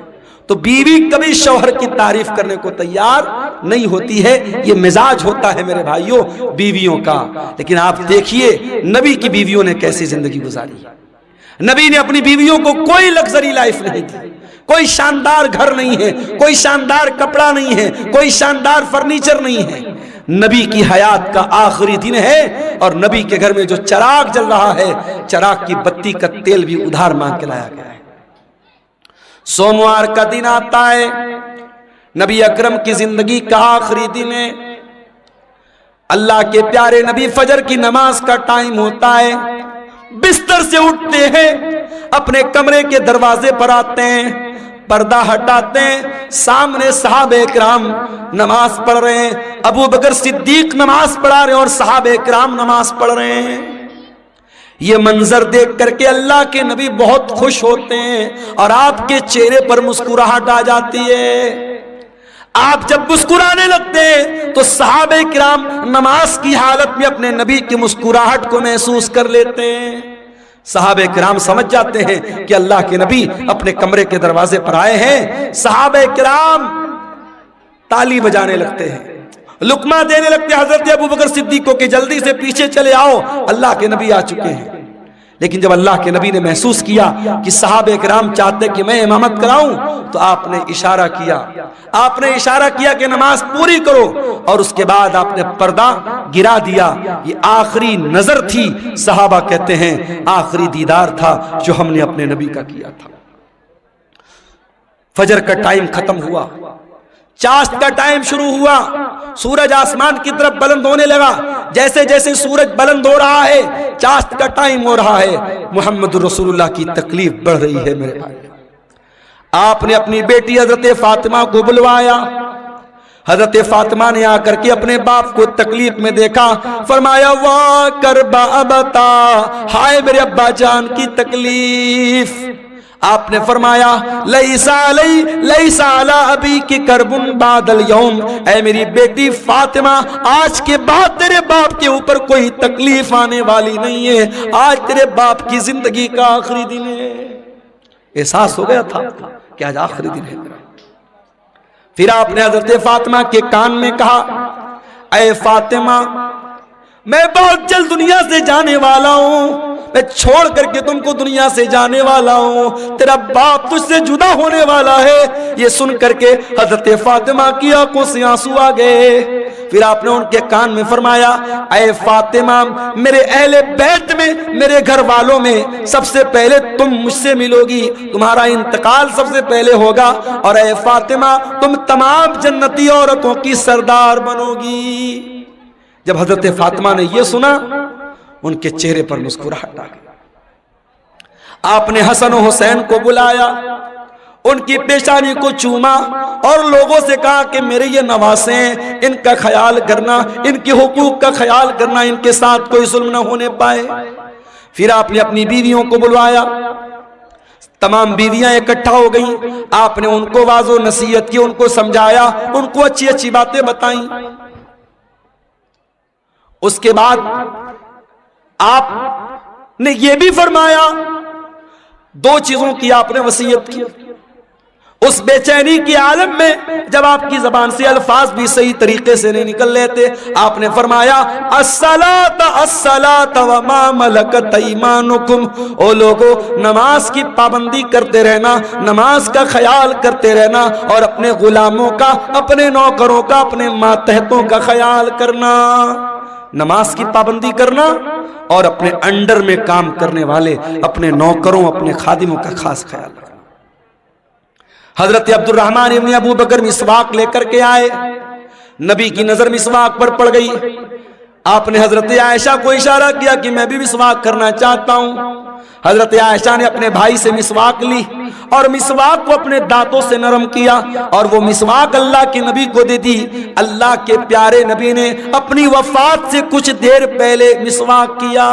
تو بیوی کبھی شوہر کی تعریف کرنے کو تیار نہیں ہوتی ہے، یہ مزاج ہوتا ہے میرے بھائیوں بیویوں کا۔ لیکن آپ دیکھیے نبی کی بیویوں نے کیسی زندگی گزاری۔ نبی نے اپنی بیویوں کو کوئی لگژری لائف نہیں دی، کوئی شاندار گھر نہیں ہے، کوئی شاندار کپڑا نہیں ہے، کوئی شاندار فرنیچر نہیں ہے۔ نبی کی حیات کا آخری دن ہے اور نبی کے گھر میں جو چراغ جل رہا ہے، چراغ کی بتی کا تیل بھی ادھار مانگ کے لایا گیا ہے۔ سوموار کا دن آتا ہے، نبی اکرم کی زندگی کا آخری دن ہے، اللہ کے پیارے نبی فجر کی نماز کا ٹائم ہوتا ہے، بستر سے اٹھتے ہیں، اپنے کمرے کے دروازے پر آتے ہیں، پردہ ہٹاتے ہیں، سامنے صحابہ کرام نماز پڑھ رہے ہیں، ابو بکر صدیق نماز پڑھا رہے ہیں اور صحابہ کرام نماز پڑھ رہے ہیں۔ یہ منظر دیکھ کر کے اللہ کے نبی بہت خوش ہوتے ہیں اور آپ کے چہرے پر مسکراہٹ آ جاتی ہے۔ آپ جب مسکرانے لگتے ہیں تو صحابہ کرام نماز کی حالت میں اپنے نبی کی مسکراہٹ کو محسوس کر لیتے ہیں۔ صحابہ کرام سمجھ جاتے ہیں کہ اللہ کے نبی اپنے کمرے کے دروازے پر آئے ہیں۔ صحابہ کرام تالی بجانے لگتے ہیں، لقمہ دینے لگتے ہیں حضرت ابو بکر صدیق کو کہ جلدی سے پیچھے چلے آؤ، اللہ کے نبی آ چکے ہیں۔ لیکن جب اللہ کے نبی نے محسوس کیا کہ صحابہ کرام چاہتے کہ میں امامت کراؤں تو آپ نے اشارہ کیا کہ نماز پوری کرو، اور اس کے بعد آپ نے پردہ گرا دیا۔ یہ آخری نظر تھی، صحابہ کہتے ہیں آخری دیدار تھا جو ہم نے اپنے نبی کا کیا تھا۔ فجر کا ٹائم ختم ہوا، چاشت کا ٹائم شروع ہوا، سورج آسمان کی طرف بلند ہونے لگا۔ جیسے جیسے سورج بلند ہو رہا ہے چاشت کا ٹائم ہو رہا ہے، محمد رسول اللہ کی تکلیف بڑھ رہی ہے میرے بھائی۔ آپ نے اپنی بیٹی حضرت فاطمہ کو بلوایا، حضرت فاطمہ نے آ کر کے اپنے باپ کو تکلیف میں دیکھا، فرمایا واہ کربا ابتا، ہائے میرے ابا جان کی تکلیف۔ آپ نے فرمایا لیسا علی ابی کی کربن بعد اليوم، اے میری بیٹی فاطمہ آج کے بعد تیرے باپ کے اوپر کوئی تکلیف آنے والی نہیں ہے، آج تیرے باپ کی زندگی کا آخری دن ہے۔ احساس ہو گیا تھا کہ آج آخری دن ہے۔ پھر آپ نے حضرت فاطمہ کے کان میں کہا اے فاطمہ میں بہت جلد دنیا سے جانے والا ہوں، میں چھوڑ کر کے تم کو دنیا سے جانے والا ہوں، تیرا باپ تجھ سے جدا ہونے والا ہے۔ یہ سن کر کے حضرت فاطمہ کی آنکھوں سے آنسو آ گئے۔ پھر آپ نے ان کے کان میں فرمایا اے فاطمہ میرے اہل بیت میں، میرے گھر والوں میں سب سے پہلے تم مجھ سے ملو گی، تمہارا انتقال سب سے پہلے ہوگا، اور اے فاطمہ تم تمام جنتی عورتوں کی سردار بنو گی۔ جب حضرت فاطمہ نے یہ سنا ان کے چہرے پر مسکراہٹ آ گئی۔ آپ نے حسن و حسین کو بلایا، ان کی پیشانی کو چوما اور لوگوں سے کہا کہ میرے یہ نواسے ہیں، ان کا خیال کرنا، ان کے حقوق کا خیال کرنا، ان کے ساتھ کوئی ظلم نہ ہونے پائے۔ پھر آپ نے اپنی بیویوں کو بلوایا، تمام بیویاں اکٹھا ہو گئیں، آپ نے ان کو واضح و نصیحت کی، ان کو سمجھایا، ان کو اچھی اچھی باتیں بتائیں۔ اس کے بعد آپ نے یہ بھی فرمایا، دو چیزوں کی آپ نے وصیت کی۔ اس بے چینی کی عالم میں جب آپ کی زبان سے الفاظ بھی صحیح طریقے سے نہیں نکل لیتے، آپ نے فرمایا الصلاۃ الصلاۃ وما ملکت ایمانکم، او لوگو نماز کی پابندی کرتے رہنا، نماز کا خیال کرتے رہنا، اور اپنے غلاموں کا، اپنے نوکروں کا، اپنے ماتحتوں کا خیال کرنا۔ نماز کی پابندی کرنا اور اپنے انڈر میں کام کرنے والے اپنے نوکروں، اپنے خادموں کا خاص خیال رکھنا۔ حضرت عبد الرحمن ابن ابو بکر مسواک لے کر کے آئے، نبی کی نظر مسواک پر پڑ گئی، آپ نے حضرت عائشہ کو اشارہ کیا کہ میں بھی مسواک کرنا چاہتا ہوں۔ حضرت عائشہ نے اپنے بھائی سے مسواک لی اور مسواک کو اپنے دانتوں سے نرم کیا اور وہ مسواک اللہ کے نبی کو دے دی۔ اللہ کے پیارے نبی نے اپنی وفات سے کچھ دیر پہلے مسواک کیا۔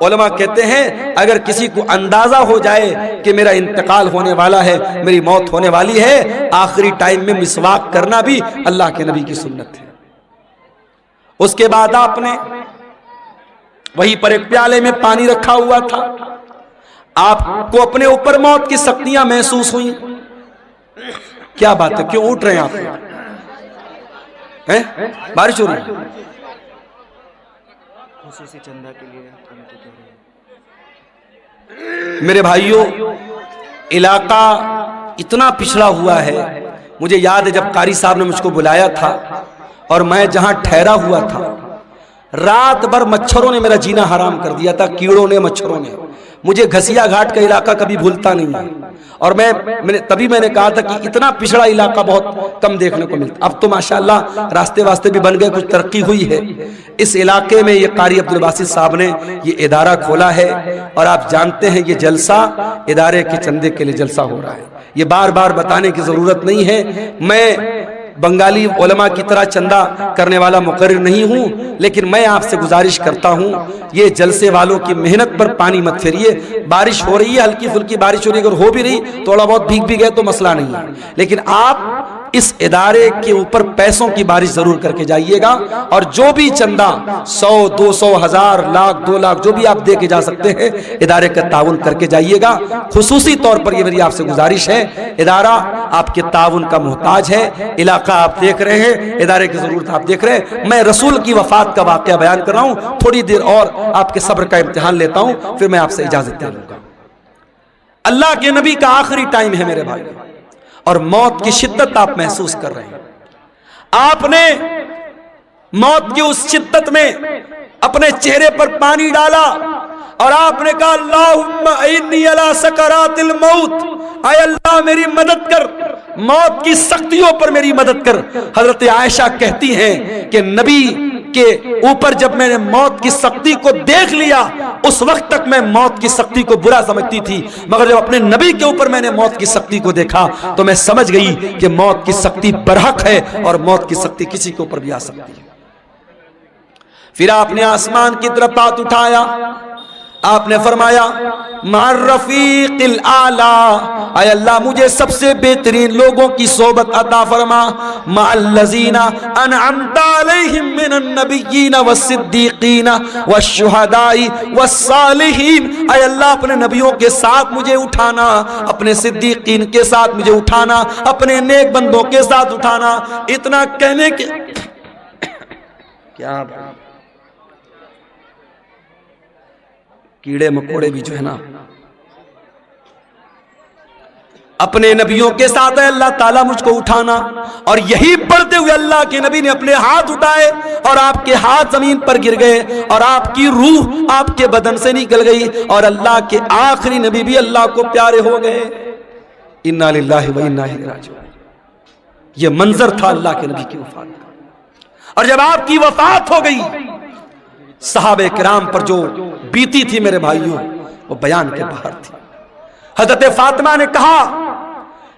علماء کہتے ہیں اگر کسی کو اندازہ ہو جائے کہ میرا انتقال ہونے والا ہے، میری موت ہونے والی ہے، آخری ٹائم میں مسواک کرنا بھی اللہ کے نبی کی سنت ہے۔ اس کے بعد آپ نے وہیں پر ایک پیالے میں پانی رکھا ہوا تھا، آپ کو اپنے اوپر موت کی سختیاں محسوس ہوئیں۔ کیا بات ہے، کیوں اٹھ رہے ہیں آپ؟ بارش ہو رہی ہے؟ خصوصی چندہ کے لیے میرے بھائیوں، علاقہ اتنا پچھڑا ہوا ہے، مجھے یاد ہے جب قاری صاحب نے مجھ کو بلایا تھا اور میں جہاں ٹھہرا ہوا تھا، رات بھر مچھروں نے میرا جینا حرام کر دیا تھا، کیڑوں نے، مچھروں نے۔ مجھے گھسیا گھاٹ کا علاقہ کبھی بھولتا نہیں ہے، اور تبھی میں نے کہا تھا کہ اتنا پچھڑا علاقہ بہت کم دیکھنے کو ملتا۔ اب تو ماشاءاللہ راستے واسطے بھی بن گئے، کچھ ترقی ہوئی ہے۔ اس علاقے میں یہ قاری عبد الباسط صاحب نے یہ ادارہ کھولا ہے، اور آپ جانتے ہیں یہ جلسہ ادارے کے چندے کے لیے جلسہ ہو رہا ہے، یہ بار بار بتانے کی ضرورت نہیں ہے۔ میں بنگالی علماء کی طرح چندہ کرنے والا مقرر نہیں ہوں، لیکن میں آپ سے گزارش کرتا ہوں یہ جلسے والوں کی محنت پر پانی مت پھیریے۔ بارش ہو رہی ہے، ہلکی پھلکی بارش ہو رہی ہے، اگر ہو بھی رہی تھوڑا بہت بھیگ بھی گئے تو مسئلہ نہیں ہے، لیکن آپ اس ادارے کے اوپر پیسوں کی بارش ضرور کر کے جائیے گا، اور جو بھی چندہ 100 200 1000 لاکھ 2 لاکھ جو بھی آپ دے کے جا سکتے ہیں، ادارے کا تعاون کر کے جائیے گا۔ خصوصی طور پر یہ میری آپ سے گزارش ہے، ادارہ آپ کے تعاون کا محتاج ہے، علاقہ آپ دیکھ رہے ہیں، ادارے کی ضرورت آپ دیکھ رہے ہیں۔ میں رسول کی وفات کا واقعہ بیان کر رہا ہوں، تھوڑی دیر اور آپ کے صبر کا امتحان لیتا ہوں، پھر میں آپ سے اجازت دے لوں گا۔ اللہ کے نبی کا آخری ٹائم ہے میرے بھائی، اور موت کی شدت آپ محسوس کر رہے ہیں۔ آپ نے موت کی اس شدت میں اپنے چہرے پر پانی ڈالا اور آپ نے کہا اللہم انی علی سکرات الموت، اے اللہ میری مدد کر، موت کی سختیوں پر میری مدد کر۔ حضرت عائشہ کہتی ہیں کہ نبی کے اوپر جب میں نے موت کی سختی کو دیکھ لیا، اس وقت تک میں موت کی سختی کو برا سمجھتی تھی، مگر جب اپنے نبی کے اوپر میں نے موت کی سختی کو دیکھا تو میں سمجھ گئی کہ موت کی سختی برحق ہے، اور موت کی سختی کسی کے اوپر بھی آ سکتی ہے۔ پھر آپ نے آسمان کی طرف ہاتھ اٹھایا، آپ نے فرمایا مع الرفیق الاعلی، اے اللہ مجھے سب سے بہترین لوگوں کی صحبت عطا فرما، مع الذین انعمت علیہم من النبیین والصدیقین والشہداء والصالحین، اے اللہ اپنے نبیوں کے ساتھ مجھے اٹھانا، اپنے صدیقین کے ساتھ مجھے اٹھانا، اپنے نیک بندوں کے ساتھ اٹھانا۔ اتنا کہنے کے کیا کیڑے مکوڑے بھی جو ہے نا اپنے نبیوں کے ساتھ ہے، اللہ تعالیٰ مجھ کو اٹھانا، اور یہی پڑھتے ہوئے اللہ کے نبی نے اپنے ہاتھ اٹھائے اور آپ کے ہاتھ زمین پر گر گئے اور آپ کی روح آپ کے بدن سے نکل گئی، اور اللہ کے آخری نبی بھی اللہ کو پیارے ہو گئے۔ انا للہ و انا الیہ راجعون۔ یہ منظر تھا اللہ کے نبی کی وفات کا، اور جب آپ کی وفات ہو گئی صحابہ کرام پر جو بیتی تھی میرے بھائیوں وہ بیان کے باہر تھی۔ حضرت فاطمہ نے کہا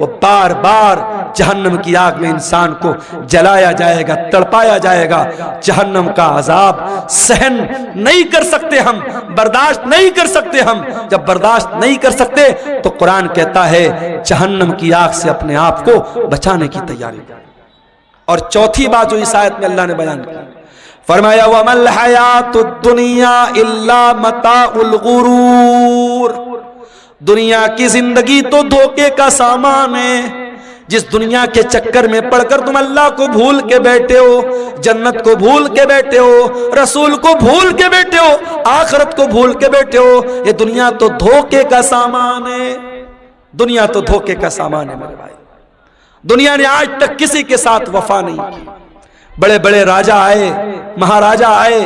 وہ بار بار جہنم کی آگ میں انسان کو جلایا جائے گا، تڑپایا جائے گا۔ جہنم کا عذاب سہن نہیں کر سکتے ہم، برداشت نہیں کر سکتے ہم۔ جب برداشت نہیں کر سکتے تو قرآن کہتا ہے جہنم کی آگ سے اپنے آپ کو بچانے کی تیاری۔ اور چوتھی بات جو اس آیت میں اللہ نے بیان کی، فرمایا وَمَا الْحَيَاةُ الدُّنْيَا إِلَّا مَتَاعُ الْغُرُورِ، دنیا کی زندگی تو دھوکے کا سامان ہے۔ جس دنیا کے چکر میں پڑھ کر تم اللہ کو بھول کے بیٹھے ہو، جنت کو بھول کے بیٹھے ہو، رسول کو بھول کے بیٹھے ہو، آخرت کو بھول کے بیٹھے ہو، یہ دنیا تو دھوکے کا سامان ہے۔ دنیا تو دھوکے کا سامان ہے میرے بھائی۔ دنیا نے آج تک کسی کے ساتھ وفا نہیں کی۔ بڑے بڑے راجہ آئے، مہاراجہ آئے،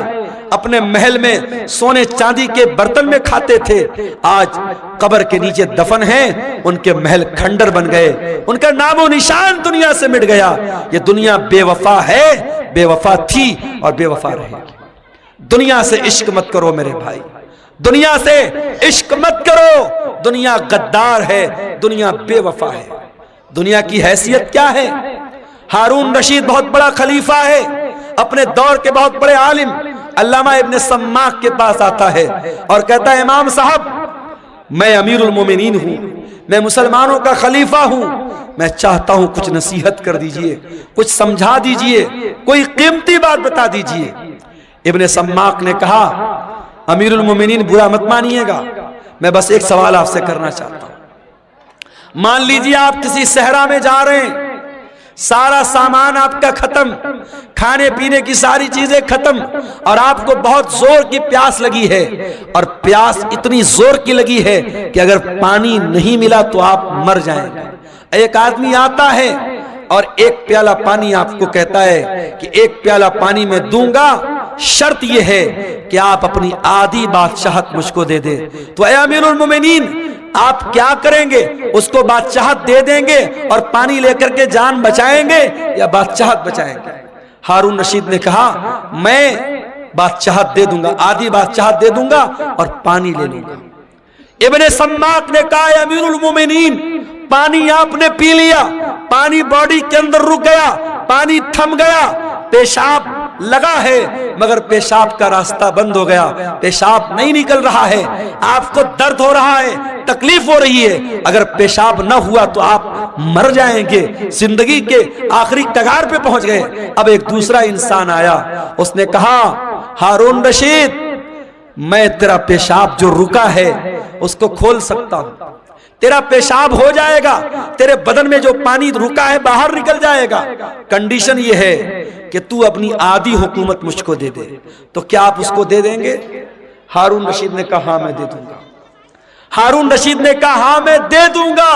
اپنے محل میں سونے چاندی کے برتن میں کھاتے تھے، آج قبر کے نیچے دفن ہیں، ان کے محل کھنڈر بن گئے، ان کا نام و نشان دنیا سے مٹ گیا۔ یہ دنیا بے وفا ہے، بے وفا تھی اور بے وفا رہے گی۔ دنیا سے عشق مت کرو میرے بھائی، دنیا سے عشق مت کرو۔ دنیا غدار ہے، دنیا بے وفا ہے۔ دنیا کی حیثیت کیا ہے؟ ہارون رشید بہت بڑا خلیفہ ہے، اپنے دور کے بہت بڑے عالم، علامہ ابن سماک کے پاس آتا ہے اور کہتا ہے امام صاحب میں امیر المومنین ہوں، میں مسلمانوں کا خلیفہ ہوں، میں چاہتا ہوں کچھ نصیحت کر دیجئے، کچھ سمجھا دیجئے، کوئی قیمتی بات بتا دیجئے۔ ابن سماک نے کہا امیر المومنین برا مت مانیے گا، میں بس ایک سوال آپ سے کرنا چاہتا ہوں۔ مان لیجئے آپ کسی صحرا میں جا رہے ہیں، سارا سامان آپ کا ختم، کھانے پینے کی ساری چیزیں ختم، اور آپ کو بہت زور کی پیاس لگی ہے، اور پیاس اتنی زور کی لگی ہے کہ اگر پانی نہیں ملا تو آپ مر جائیں گے۔ ایک آدمی آتا ہے اور ایک پیالہ پانی آپ کو کہتا ہے کہ ایک پیالہ پانی میں دوں گا، شرط یہ ہے کہ آپ اپنی آدھی بادشاہت مجھ کو دے دے۔ تو اے امیر المومنین آپ کیا کریں گے؟ اس کو بادشاہت دے دیں گے اور پانی لے کر کے جان بچائیں گے یا بادشاہت بچائیں گے؟ ہارون رشید نے کہا میں بادشاہت دے دوں گا، آدھی بادشاہت دے دوں گا اور پانی لے لوں گا۔ ابن سماک نے کہا اے امیر المومنین پانی آپ نے پی لیا، پانی باڈی کے اندر رک گیا، پانی تھم گیا، پیشاب لگا ہے مگر پیشاب کا راستہ بند ہو گیا، پیشاب نہیں نکل رہا ہے، آپ کو درد ہو رہا ہے، تکلیف ہو رہی ہے، اگر پیشاب نہ ہوا تو آپ مر جائیں گے، زندگی کے آخری کگار پہ پہنچ گئے۔ اب ایک دوسرا انسان آیا، اس نے کہا ہارون رشید میں تیرا پیشاب جو رکا ہے اس کو کھول سکتا ہوں، تیرا پیشاب ہو جائے گا، تیرے بدن میں جو پانی رکا ہے باہر نکل جائے گا، کنڈیشن یہ ہے کہ تو اپنی آدھی حکومت مجھ کو دے دے۔ تو کیا آپ اس کو دے دیں گے؟ ہارون رشید نے کہا ہاں میں دے دوں گا۔ ہارون رشید نے کہا ہاں میں دے دوں گا۔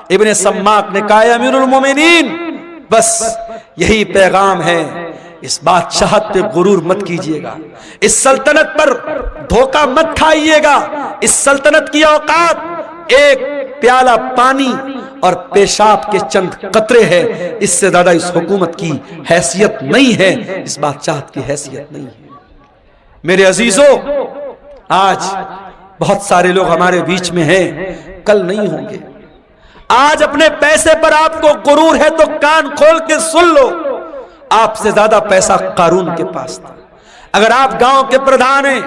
ابن سماک نے کہا امیر المومنین بس یہی پیغام ہے، اس بادشاہت پہ غرور مت کیجئے گا، اس سلطنت پر دھوکہ مت کھائیے گا، اس سلطنت کی اوقات ایک پیالہ پانی اور پیشاب کے چند قطرے ہے، اس سے زیادہ اس حکومت کی حیثیت نہیں ہے، اس بادشاہت کی حیثیت نہیں ہے۔ میرے عزیزو آج بہت سارے لوگ ہمارے بیچ میں ہیں، کل نہیں ہوں گے۔ آج اپنے پیسے پر آپ کو غرور ہے تو کان کھول کے سن لو، آپ سے زیادہ پیسہ قارون کے پاس تھا۔ اگر آپ گاؤں کے پردھان ہیں،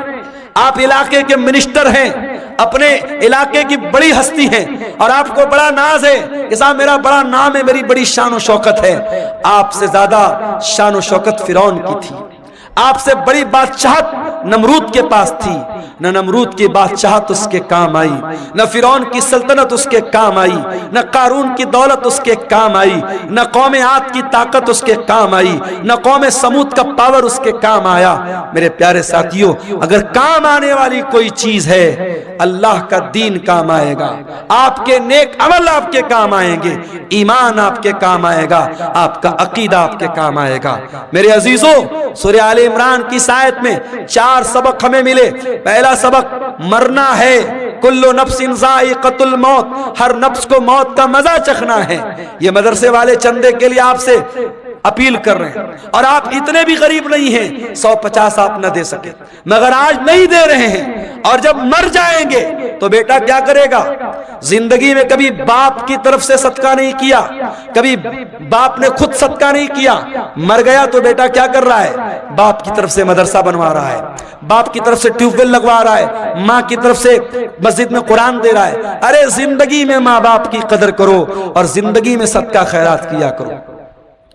آپ علاقے کے منسٹر ہیں، اپنے علاقے کی بڑی ہستی ہیں اور آپ کو بڑا ناز ہے کہ صاحب میرا بڑا نام ہے، میری بڑی شان و شوکت ہے، آپ سے زیادہ شان و شوکت فرعون کی تھی، آپ سے بڑی بادشاہت نمرود کے پاس تھی، نہ نمرود کی بادشاہت اس کے کام آئی، نہ فرعون کی سلطنت اس کے کام آئی، نہ قارون کی دولت اس کے کام آئی، نہ قوم عاد کی طاقت اس کے کام آئی، نہ قوم سمود کا پاور اس کے کام آیا۔ میرے پیارے ساتھیوں اگر کام آنے والی کوئی چیز ہے اللہ کا دین کام آئے گا، آپ کے نیک عمل آپ کے کام آئیں گے، ایمان آپ کے کام آئے گا، آپ کا عقیدہ آپ کے کام آئے گا۔ میرے عزیزو سورہ آل عمران کی آیت میں 4 سبق ہمیں ملے۔ پہلا سبق مرنا ہے، کل نفس ذائقۃ الموت، ہر نفس کو موت کا مزہ چکھنا ہے۔ یہ مدرسے والے چندے کے لیے آپ سے اپیل کر رہے ہیں، اور آپ اتنے بھی غریب نہیں ہیں 150 آپ نہ دے سکے، مگر آج نہیں دے رہے ہیں، اور جب مر جائیں گے تو بیٹا کیا کرے گا؟ زندگی میں کبھی باپ کی طرف سے صدقہ نہیں کیا، کبھی باپ نے خود صدقہ نہیں کیا، مر گیا تو بیٹا کیا کر رہا ہے؟ باپ کی طرف سے مدرسہ بنوا رہا ہے، باپ کی طرف سے ٹیوب ویل لگوا رہا ہے، ماں کی طرف سے مسجد میں قرآن دے رہا ہے۔ ارے زندگی میں ماں باپ کی قدر کرو اور زندگی میں صدقہ خیرات کیا کرو۔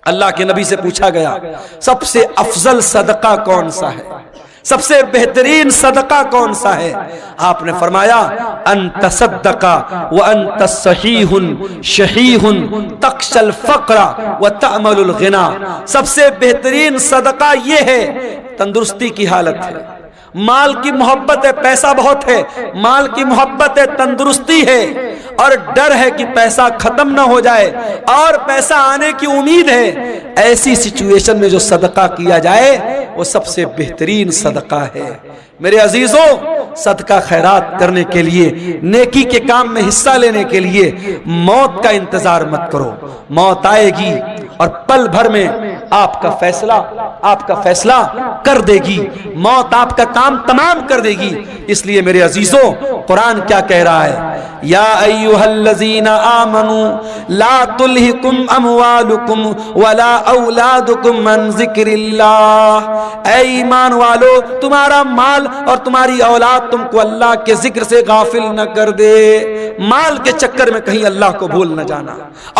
اللہ کے نبی سے پوچھا گیا سب سے افضل صدقہ کون سا ہے، سب سے بہترین صدقہ کون سا ہے؟ آپ نے فرمایا ان تصدق وانت صحیح شحیح تخشى الفقر وتأمل الغنى، سب سے بہترین صدقہ یہ ہے، تندرستی کی حالت ہے، مال کی محبت ہے، پیسہ بہت ہے، مال کی محبت ہے، تندرستی ہے اور ڈر ہے کہ پیسہ ختم نہ ہو جائے اور پیسہ آنے کی امید ہے، ایسی سچویشن میں جو صدقہ کیا جائے وہ سب سے بہترین صدقہ ہے۔ میرے عزیزوں، صدقہ خیرات کرنے کے لیے، نیکی کے کام میں حصہ لینے کے لیے موت کا انتظار مت کرو، موت آئے گی اور پل بھر میں آپ کا فیصلہ کر دے گی، موت آپ کا کام تمام کر دے گی۔ اس لیے میرے عزیزوں، قرآن کیا کہہ رہا ہے؟ یا ایھا الذین آمنوا لا تلہکم اموالکم ولا اولادکم عن ذکر اللہ، اے ایمان والو تمہارا مال اور تمہاری اولاد تم کو اللہ کے ذکر سے غافل نہ کر دے۔ مال کے چکر میں کہیں اللہ کو بھول نہ جانا،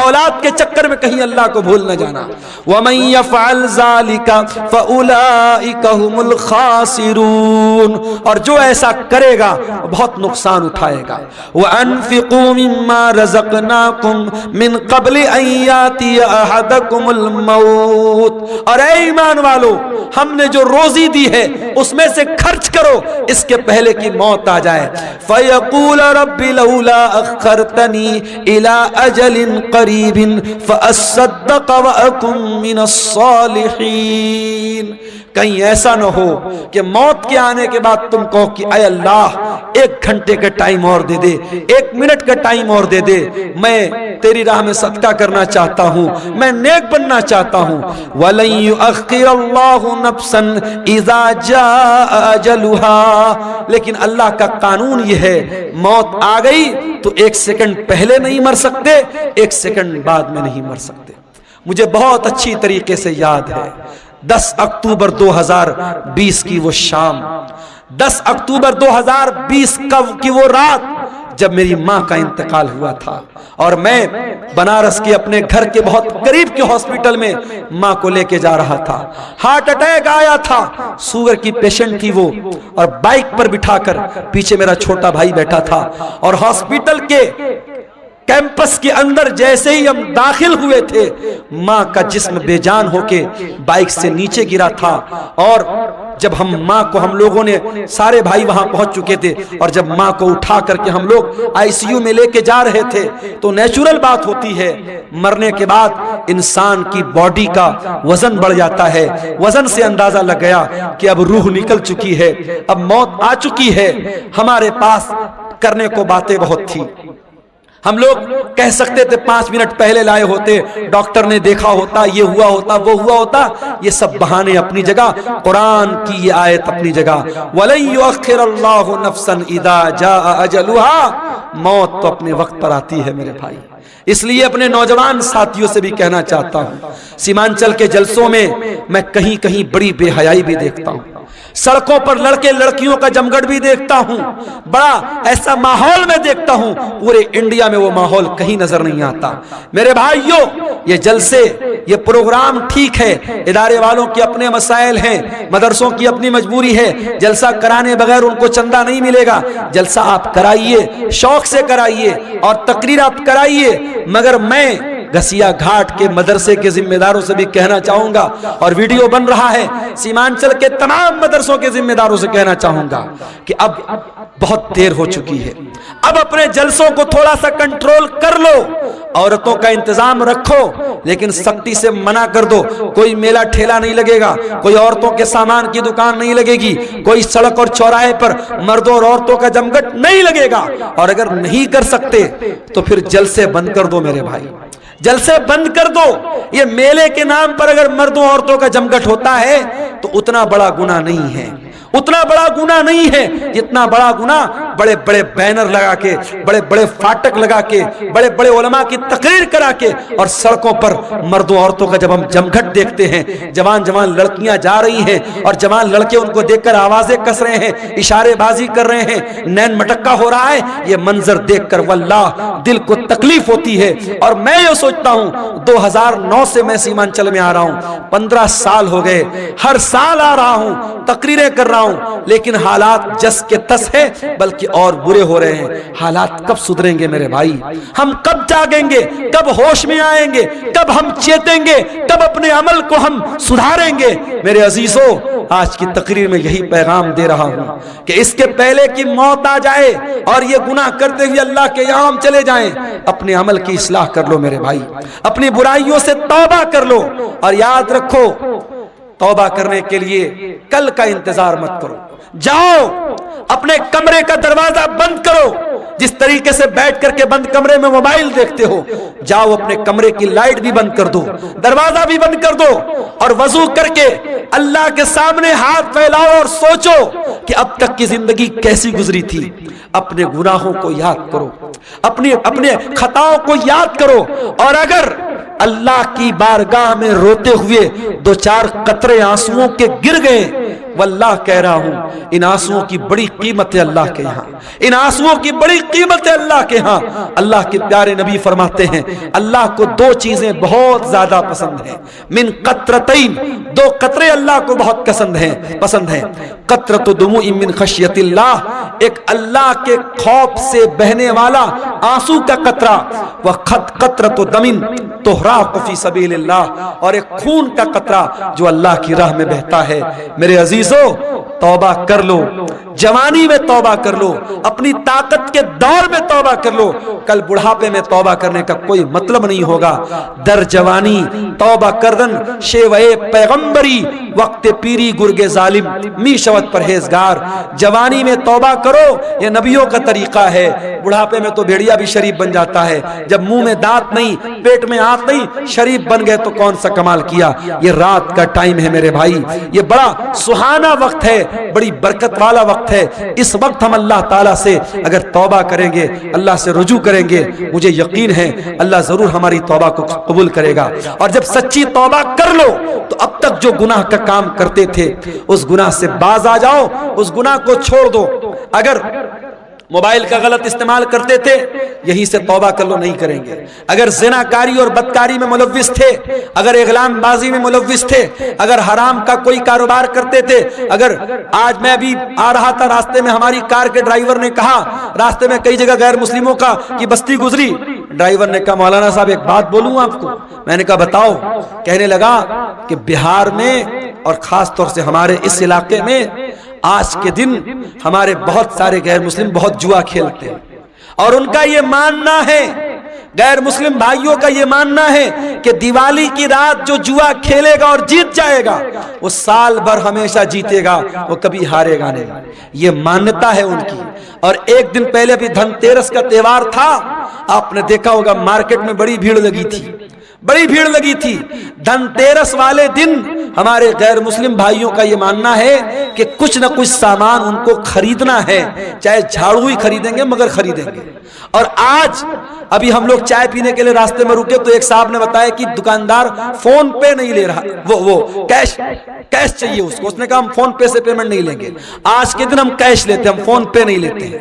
اولاد کے چکر میں کہیں اللہ کو بھول نہ جانا۔ وَمَن يَفْعَلْ ذَلِكَ فَأُولَئِكَ هُمُ الْخَاسِرُونَ، اور جو ایسا کرے گا وہ بہت نقصان اٹھائے گا۔ وَأَنفِقُوا مِمَّا رَزَقْنَاكُمْ مِن قَبْلِ أَن يَأْتِيَ أَحَدَكُمُ الْمَوْتُ، اور اے ایمان والو ہم نے جو روزی دی ہے اس میں سے خرچ کرو اس کے پہلے کہ موت آ جائے۔ فَيَقُولَ رَبِّ لَوْلَا أَخَّرْتَنِي إِلَىٰ أَجَلٍ قَرِيبٍ فَأَصَّدَّقَ وَأَكُن مِّنَ الصَّالِحِينَ، کہیں ایسا نہ ہو کہ موت کے آنے کے بعد تم کہو کہ اے اللہ 1 گھنٹے کا ٹائم اور دے دے، 1 منٹ کا ٹائم اور دے دے، میں تیری راہ میں صدقہ کرنا چاہتا ہوں، میں نیک بننا چاہتا ہوں۔ وَلَن يُؤَخِّرَ اللَّهُ نَفْسًا إِذَا جَاءَ أَجَلُهَا، لیکن اللہ کا قانون یہ ہے موت آ گئی تو 1 سیکنڈ پہلے نہیں مر سکتے، 1 سیکنڈ بعد میں نہیں مر سکتے۔ مجھے بہت اچھی طریقے سے یاد ہے 10 اکتوبر 2020 کی وہ شام، 10 اکتوبر 2020 کی وہ رات جب میری ماں کا انتقال ہوا تھا اور میں بنارس کے اپنے گھر کے بہت قریب کے ہاسپٹل میں ماں کو لے کے جا رہا تھا۔ ہارٹ اٹیک آیا تھا، شوگر کی پیشنٹ تھی وہ، اور بائک پر بٹھا کر پیچھے میرا چھوٹا بھائی بیٹھا تھا، اور ہاسپٹل کے کیمپس کے اندر جیسے ہی ہم داخل ہوئے تھے ماں کا جسم بے جان ہو کے بائک سے نیچے گرا تھا، اور جب ماں کو ہم لوگوں نے سارے بھائی وہاں پہنچ چکے تھے اور جب ماں کو اٹھا کر کے ہم لوگ ICU میں لے کے جا رہے تھے تو نیچرل بات ہوتی ہے مرنے کے بعد انسان کی باڈی کا وزن بڑھ جاتا ہے، وزن سے اندازہ لگ گیا کہ اب روح نکل چکی ہے، اب موت آ چکی ہے۔ ہمارے پاس کرنے کو باتیں بہت تھی، ہم لوگ کہہ سکتے تھے 5 منٹ پہلے لائے ہوتے، ڈاکٹر نے دیکھا ہوتا، یہ ہوا ہوتا، وہ ہوا ہوتا، یہ سب بہانے اپنی جگہ، قرآن کی یہ آیت اپنی جگہ۔ وَلَن يُؤَخِّرَ اللَّهُ نَفْسًا إِذَا جَاءَ أَجَلُهَا، موت تو اپنے وقت پر آتی ہے میرے بھائی۔ اس لیے اپنے نوجوان ساتھیوں سے بھی کہنا چاہتا ہوں، سیمانچل کے جلسوں میں میں کہیں کہیں بڑی بے حیائی بھی دیکھتا ہوں، سڑکوں پر لڑکے لڑکیوں کا جمگٹ بھی دیکھتا ہوں، بڑا ایسا ماحول میں دیکھتا ہوں، پورے انڈیا میں وہ ماحول کہیں نظر نہیں آتا۔ میرے بھائیوں، یہ جلسے، یہ پروگرام ٹھیک ہے، ادارے والوں کے اپنے مسائل ہیں، مدرسوں کی اپنی مجبوری ہے، جلسہ کرانے بغیر ان کو چندہ نہیں ملے گا، جلسہ آپ کرائیے، شوق سے کرائیے اور تقریرات کرائیے، مگر میں گھسیا گھاٹ کے مدرسے کے ذمہ داروں سے بھی کہنا چاہوں گا، اور ویڈیو بن رہا ہے، سیمانچل کے تمام مدرسوں کے ذمہ داروں سے کہنا چاہوں گا کہ اب بہت دیر ہو چکی ہے، اب اپنے جلسوں کو تھوڑا سا کنٹرول کر لو، عورتوں کا انتظام رکھو لیکن سختی سے منع کر دو، کوئی میلہ ٹھیلا نہیں لگے گا، کوئی عورتوں کے سامان کی دکان نہیں لگے گی، کوئی سڑک اور چوراہے پر مردوں اور عورتوں کا جمگٹ نہیں لگے گا، اور اگر نہیں کر سکتے تو پھر جلسے بند کر دو میرے بھائی، جلسے بند کر دو. یہ میلے کے نام پر اگر مردوں عورتوں کا جمگٹ ہوتا ہے تو اتنا بڑا گناہ نہیں ہے, اتنا بڑا گناہ نہیں ہے جتنا بڑا گناہ بڑے بڑے بینر لگا کے, بڑے بڑے فاٹک لگا کے, بڑے بڑے علماء کی تقریر کرا کے, اور سڑکوں پر مردوں عورتوں کا جب ہم جمگھٹ دیکھتے ہیں, جوان جوان لڑکیاں جا رہی ہیں اور جوان لڑکے ان کو دیکھ کر آوازیں کس رہے ہیں, اشارے بازی کر رہے ہیں, نین مٹکا ہو رہا ہے, یہ منظر دیکھ کر واللہ دل کو تکلیف ہوتی ہے. اور میں یہ سوچتا ہوں 2009 سے میں سیمانچل میں آ رہا ہوں, 15 سال ہو گئے, ہر سال آ رہا ہوں, تقریریں کر رہا ہوں, لیکن حالات جس کے تس ہے بلکہ اور برے ہو رہے ہیں. حالات کب سدھریں گے میرے بھائی؟ ہم کب جاگیں گے؟ کب ہوش میں آئیں گے؟ کب ہم چیتیں گے؟ کب اپنے عمل کو ہم سدھاریں گے؟ میرے عزیزو, آج کی تقریر میں یہی پیغام دے رہا ہوں کہ اس کے پہلے کی موت آ جائے اور یہ گناہ کرتے ہوئے اللہ کے یہاں ہم چلے جائیں, اپنے عمل کی اصلاح کر لو میرے بھائی, اپنی برائیوں سے توبہ کر لو. اور یاد رکھو, توبہ کرنے کے لیے کل کا انتظار مت کرو. جاؤ اپنے کمرے کا دروازہ بند کرو. جس طریقے سے بیٹھ کر کے بند کمرے میں موبائل دیکھتے ہو, جاؤ اپنے کمرے کی لائٹ بھی بند کر دو, دروازہ بھی بند کر دو, اور وضو کر کے اللہ کے سامنے ہاتھ پھیلاؤ اور سوچو کہ اب تک کی زندگی کیسی گزری تھی. اپنے گناہوں کو یاد کرو, اپنے خطاؤں کو یاد کرو, اور اگر اللہ کی بارگاہ میں روتے ہوئے 2-4 قطرے آنسوؤں کے گر گئے, واللہ کہہ رہا ہوں ان آنسوؤں کی بڑی قیمت ہے اللہ کے ہاں, ان آنسوؤں کی بڑی قیمت ہے اللہ کے ہاں. اللہ کے پیارے نبی فرماتے ہیں اللہ کو 2 چیزیں بہت زیادہ پسند ہیں, من قطرتین, 2 قطرے اللہ کو بہت پسند ہیں. قطرۃ دموع من خشیت اللہ, ایک اللہ کے خوف سے بہنے والا آنسو کا قطرہ, قطرۃ دم تحراق فی سبیل اللہ, اور ایک خون کا قطرہ جو اللہ کی راہ میں بہتا ہے. میرے عزیزو, توبہ کر لو, جوانی میں توبہ کر لو, اپنی طاقت کے دور میں توبہ کر لو. کل بڑھاپے میں توبہ کرنے کا کوئی مطلب نہیں ہوگا. در جوانی توبہ کردن شیوے پیغمبری, وقت پیری گرگ ظالم می شوت پرہیزگار. جوانی میں توبہ کرو, یہ نبیوں کا طریقہ ہے. بڑھاپے میں تو بھیڑیا بھی شریف بن جاتا ہے, جب منہ میں دانت نہیں, پیٹ میں آنت نہیں, شریف بن گئے تو کون سا کمال کیا. یہ رات کا ٹائم ہے میرے بھائی, یہ بڑا سہانا وقت ہے, بڑی برکت والا وقت ہے. اس وقت ہم اللہ تعالیٰ سے اگر توبہ کریں گے, اللہ سے رجوع کریں گے, مجھے یقین ہے اللہ ضرور ہماری توبہ کو قبول کرے گا. اور جب سچی توبہ کر لو تو اب تک جو گناہ کا کام کرتے تھے اس گناہ سے باز آ جاؤ, اس گناہ کو چھوڑ دو. اگر موبائل کا غلط استعمال کرتے تھے, یہی سے توبہ کر لو, نہیں کریں گے. اگر زناکاری اور بدکاری میں ملوث تھے, اگر اغلام بازی میں ملوث تھے, اگر حرام کا کوئی کاروبار کرتے تھے, اگر آج میں بھی آ رہا تھا راستے میں, ہماری کار کے ڈرائیور نے کہا, راستے میں کئی جگہ غیر مسلموں کی بستی گزری, ڈرائیور نے کہا مولانا صاحب ایک بات بولوں آپ کو. میں نے کہا بتاؤ. کہنے لگا کہ بہار میں اور خاص طور سے ہمارے اس علاقے میں آج کے دن ہمارے بہت سارے غیر مسلم بہت جوا کھیلتے ہیں, اور ان کا یہ ماننا ہے, غیر مسلم بھائیوں کا یہ ماننا ہے کہ دیوالی کی رات جو جوا کھیلے گا اور جیت جائے گا وہ سال بھر ہمیشہ جیتے گا, وہ کبھی ہارے گا نہیں. یہ مانتا ہے ان کی. اور ایک دن پہلے بھی دھن تیرس کا تہوار تھا, آپ نے دیکھا ہوگا مارکیٹ میں بڑی بھیڑ لگی تھی, بڑی بھیڑ لگی تھی. دھن تیرس والے دن ہمارے غیر مسلم بھائیوں کا یہ ماننا ہے کہ کچھ نہ کچھ سامان ان کو خریدنا ہے, چاہے جھاڑو ہی خریدیں گے مگر خریدیں گے. اور آج ابھی ہم لوگ چائے پینے کے لیے راستے میں رکے تو ایک صاحب نے بتایا کہ دکاندار فون پے نہیں لے رہا, وہ کیش چاہیے اس کو. اس نے کہا ہم فون پے سے پیمنٹ نہیں لیں گے, آج کے دن ہم کیش لیتے ہیں, ہم فون پے نہیں لیتے ہیں.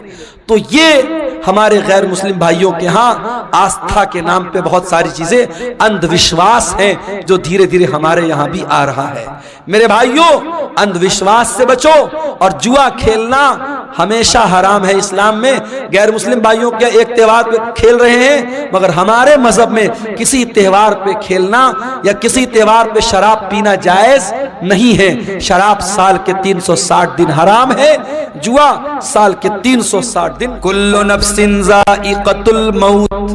تو یہ ہمارے غیر مسلم بھائیوں کے ہاں آستھا کے نام پہ بہت ساری چیزیں اندھ وشواس ہیں جو دھیرے دھیرے ہمارے یہاں بھی آ رہا ہے. میرے بھائیوں, اندھ وشواس سے بچو, اور جوا کھیلنا ہمیشہ حرام ہے اسلام میں. غیر مسلم بھائیوں کے ایک تہوار پہ کھیل رہے ہیں, مگر ہمارے مذہب میں کسی تہوار پہ کھیلنا یا کسی تہوار پہ شراب پینا جائز نہیں ہے. شراب سال کے 360 دن حرام ہے, جوا سال کے 360 دن. کل نفس ذائقۃ الموت,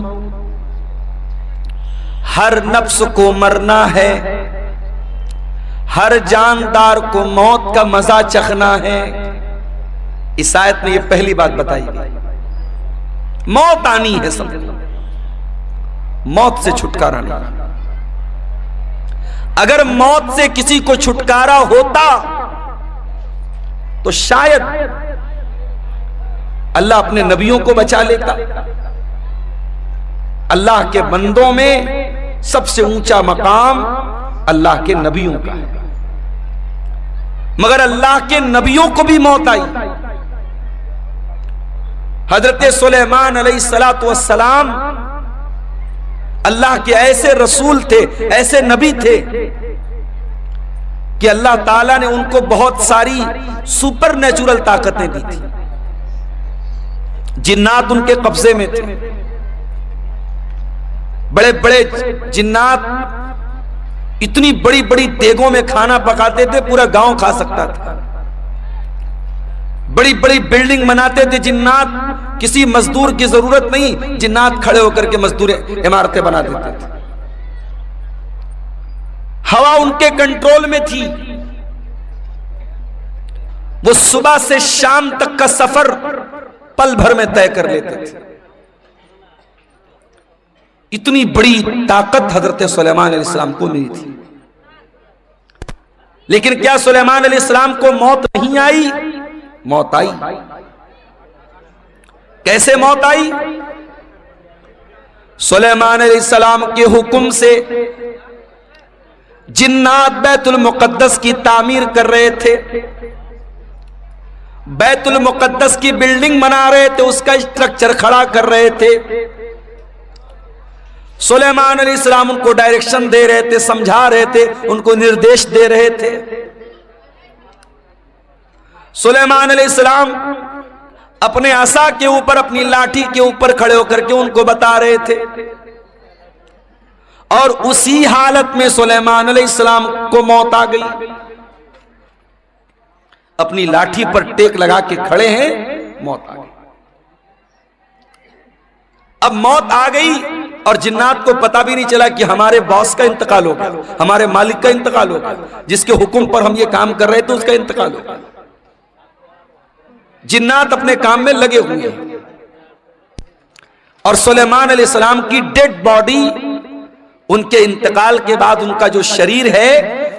ہر نفس کو مرنا ہے, ہر جاندار کو موت کا مزہ چکھنا ہے. اس آیت میں یہ پہلی بات بتائی گئی, موت آنی ہے سب. موت سے چھٹکارا نہیں. اگر موت سے کسی کو چھٹکارا ہوتا تو شاید اللہ اپنے نبیوں کو بچا لیتا. اللہ کے بندوں میں سب سے اونچا مقام اللہ کے نبیوں کا ہے، مگر اللہ کے نبیوں کو بھی موت آئی. حضرت سلیمان علیہ السلام اللہ کے ایسے رسول تھے، ایسے نبی تھے کہ اللہ تعالیٰ نے ان کو بہت ساری سپر نیچرل طاقتیں دی تھی. جنات ان کے قبضے میں تھے، بڑے بڑے جنات اتنی بڑی بڑی دیگوں میں کھانا پکاتے تھے، پورا گاؤں کھا سکتا تھا. بڑی بڑی بلڈنگ بناتے تھے جنات، کسی مزدور کی ضرورت نہیں، جنات کھڑے ہو کر کے مزدور عمارتیں بنا دیتے تھے. ہوا ان کے کنٹرول میں تھی، وہ صبح سے شام تک کا سفر پل بھر میں طے کر لیتے تھے. اتنی بڑی طاقت حضرت سلیمان علیہ السلام کو ملی تھی. لیکن کیا سلیمان علیہ السلام کو موت نہیں آئی؟ موت آئی. کیسے موت آئی؟ سلیمان علیہ السلام کے حکم سے جنات بیت المقدس کی تعمیر کر رہے تھے، بیت المقدس کی بلڈنگ بنا رہے تھے، اس کا اسٹرکچر کھڑا کر رہے تھے. سلیمان علیہ السلام ان کو ڈائریکشن دے رہے تھے، سمجھا رہے تھے، ان کو نردیش دے رہے تھے. سلیمان علیہ السلام اپنے عصا کے اوپر، اپنی لاٹھی کے اوپر کھڑے ہو کر کے ان کو بتا رہے تھے. اور اسی حالت میں سلیمان علیہ السلام کو موت آ گئی. اپنی لاٹھی پر ٹیک لگا کے کھڑے ہیں، موت آ گئی. اب موت آ گئی اور جنات کو پتا بھی نہیں چلا کہ ہمارے باس کا انتقال ہو گیا، ہمارے مالک کا انتقال ہو گیا، جس کے حکم پر ہم یہ کام کر رہے تھے اس کا انتقال ہو گیا. جنات اپنے کام میں لگے ہوئے ہیں اور سلیمان علیہ السلام کی ڈیڈ باڈی ان کے انتقال کے بعد ان کا جو شریر ہے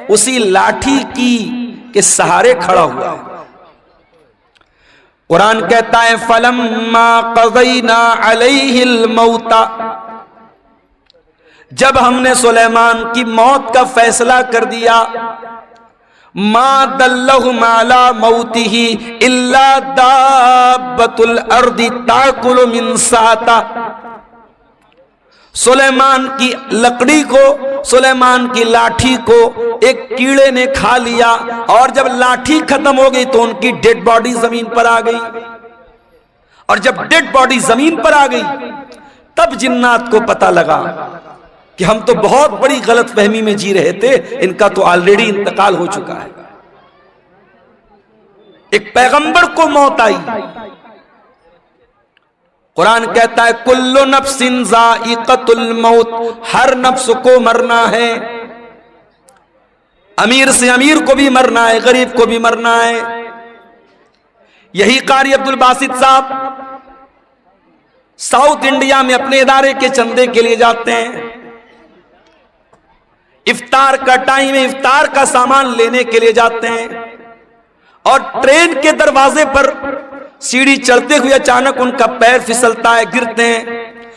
اسی لاٹھی کے سہارے کھڑا ہوا ہے. قرآن کہتا ہے فَلَمَّا قَضَيْنَا عَلَيْهِ الْمَوْتَ، جب ہم نے سلیمان کی موت کا فیصلہ کر دیا، مَا دَلَّهُمْ عَلَى مَوْتِهِ إِلَّا دَابَّةُ الْأَرْضِ تَأْكُلُ مِنْ سَأَتَهُ، سلیمان کی لکڑی کو، سلیمان کی لاٹھی کو ایک کیڑے نے کھا لیا، اور جب لاٹھی ختم ہو گئی تو ان کی ڈیڈ باڈی زمین پر آ گئی. اور جب ڈیڈ باڈی زمین پر آ گئی تب جنات کو پتا لگا کہ ہم تو بہت بڑی غلط فہمی میں جی رہے تھے، ان کا تو آلریڈی انتقال ہو چکا ہے. ایک پیغمبر کو موت آئی. قرآن کہتا ہے کل نفس ذائقۃ الموت، ہر نفس کو مرنا ہے. امیر سے امیر کو بھی مرنا ہے، غریب کو بھی مرنا ہے. یہی قاری عبد الباسط صاحب ساؤتھ انڈیا میں اپنے ادارے کے چندے کے لیے جاتے ہیں. افطار کا ٹائم ہے، افطار کا سامان لینے کے لیے جاتے ہیں، اور ٹرین کے دروازے پر سیڑھی چڑھتے ہوئے اچانک ان کا پیر پھسلتا ہے، گرتے ہیں،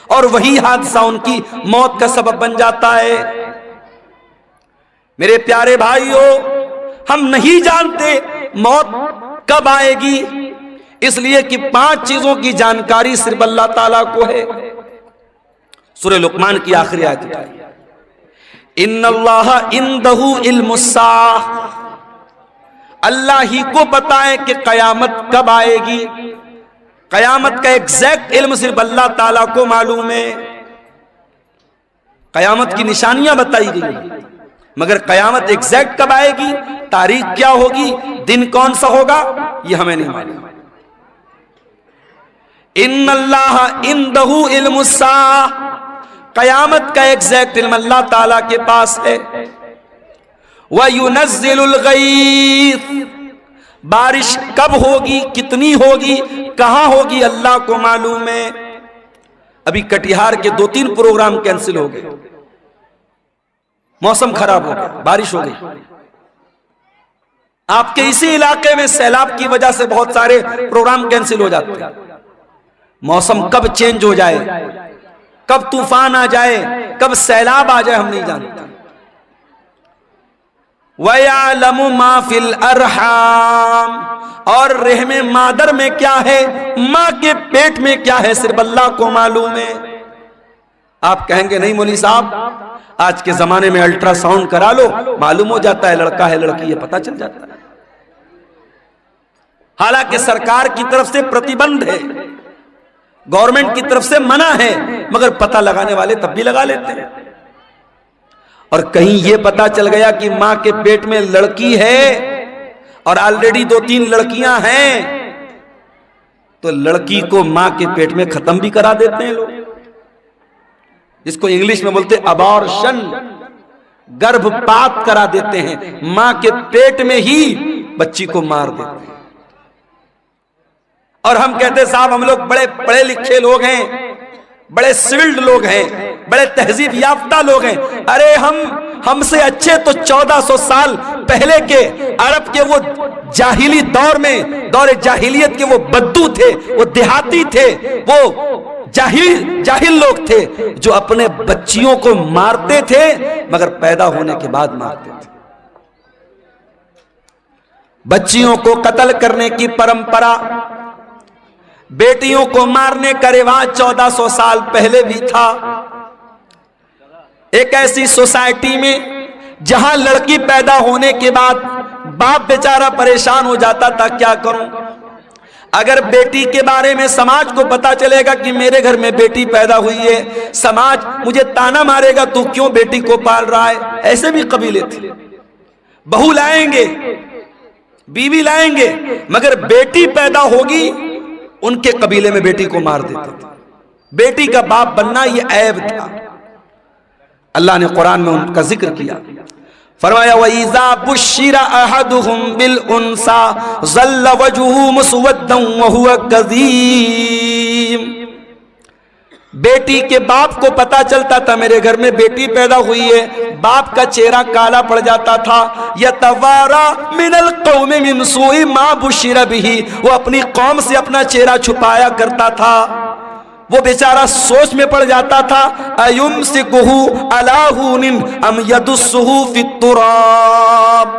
اور وہی حادثہ ان کی موت کا سبب بن جاتا ہے. میرے پیارے بھائیو، ہم نہیں جانتے موت کب آئے گی، اس لیے کہ 5 چیزوں کی جانکاری صرف اللہ تعالیٰ کو ہے. سورہ لقمان کی آخری آیت اٹھائیے، ان اللہ عندہ علم الساعہ، اللہ ہی کو پتا ہے کہ قیامت کب آئے گی. قیامت کا ایگزیکٹ علم صرف اللہ تعالیٰ کو معلوم ہے. قیامت کی نشانیاں بتائی گئی، مگر قیامت ایگزیکٹ کب آئے گی، تاریخ کیا ہوگی، دن کون سا ہوگا، یہ ہمیں نہیں معلوم. ان اللہ عندہ علم الساعہ، قیامت کا ایگزیکٹ علم اللہ تعالیٰ کے پاس ہے. وَيُنَزِّلُ الْغَيْثَ، بارش کب ہوگی، کتنی ہوگی، کہاں ہوگی، اللہ کو معلوم ہے. ابھی کٹیہار کے 2-3 پروگرام کینسل ہو گئے، موسم خراب ہو گیا، بارش ہو گئی۔ آپ کے اسی علاقے میں سیلاب کی وجہ سے بہت سارے پروگرام کینسل ہو جاتے ہیں۔ موسم کب چینج ہو جائے، کب طوفان آ جائے، کب سیلاب آ جائے، ہم نہیں جانتے۔ وَيَعْلَمُ مَا فِي الْأَرْحَامِ، اور رحم مادر میں کیا ہے، ماں کے پیٹ میں کیا ہے، صرف اللہ کو معلوم ہے۔ آپ کہیں گے نہیں مولوی صاحب، آج کے زمانے میں الٹرا ساؤنڈ کرا لو، معلوم ہو جاتا ہے لڑکا ہے لڑکی ہے، پتہ چل جاتا ہے۔ حالانکہ سرکار کی طرف سے پرتیبندھ ہے، گورنمنٹ کی طرف سے منع ہے، مگر پتہ لگانے والے تب بھی لگا لیتے ہیں۔ اور کہیں یہ پتہ چل گیا کہ ماں کے پیٹ میں لڑکی ہے اور آلریڈی 2-3 لڑکیاں ہیں، تو لڑکی کو ماں کے پیٹ میں ختم بھی کرا دیتے ہیں لوگ، جس کو انگلش میں بولتے ابارشن، گربھ پات کرا دیتے ہیں، ماں کے پیٹ میں ہی بچی کو مار دیتے ہیں۔ اور ہم کہتے ہیں صاحب ہم لوگ بڑے پڑھے لکھے لوگ ہیں، بڑے سولڈ لوگ ہیں، بڑے تہذیب یافتہ لوگ ہیں۔ ارے ہم سے اچھے تو 1400 سال پہلے کے عرب کے وہ جاہلی دور میں، دور جاہلیت کے وہ بدو تھے، وہ دیہاتی تھے، وہ جاہل لوگ تھے جو اپنے بچیوں کو مارتے تھے مگر پیدا ہونے کے بعد مارتے تھے۔ بچیوں کو قتل کرنے کی پرمپرا، بیٹیوں کو مارنے کا رواج 1400 سال پہلے بھی تھا۔ ایک ایسی سوسائٹی میں جہاں لڑکی پیدا ہونے کے بعد باپ بیچارہ پریشان ہو جاتا تھا، کیا کروں؟ اگر بیٹی کے بارے میں سماج کو پتا چلے گا کہ میرے گھر میں بیٹی پیدا ہوئی ہے، سماج مجھے تانا مارے گا، تو کیوں بیٹی کو پال رہا ہے؟ ایسے بھی قبیلے تھے، بہو لائیں گے، بیوی لائیں گے، مگر بیٹی پیدا ہوگی ان کے قبیلے میں بیٹی کو مار دیتے تھے۔ بیٹی کا باپ بننا یہ عیب تھا۔ اللہ نے قرآن میں ان کا ذکر کیا، فرمایا وَإِذَا بُشِّرَ أَحَدُهُمْ بِالْأُنْثَى ظَلَّ وَجْهُهُ مُسْوَدًّا وَهُوَ كَظِيمٌ۔ بیٹی کے باپ کو پتا چلتا تھا میرے گھر میں بیٹی پیدا ہوئی ہے، باپ کا چہرہ کالا پڑ جاتا تھا۔ يَتَوَارَى مِنَ الْقَوْمِ مِنْ سُوءِ مَا بُشِّرَ بِهِ، وہ اپنی قوم سے اپنا چہرہ چھپایا کرتا تھا۔ وہ بیچارہ سوچ میں پڑ جاتا تھا، أَيُمْسِكُهُ عَلَىٰ هُونٍ أَمْ يَدُسُّهُ فِي التُّرَابِ،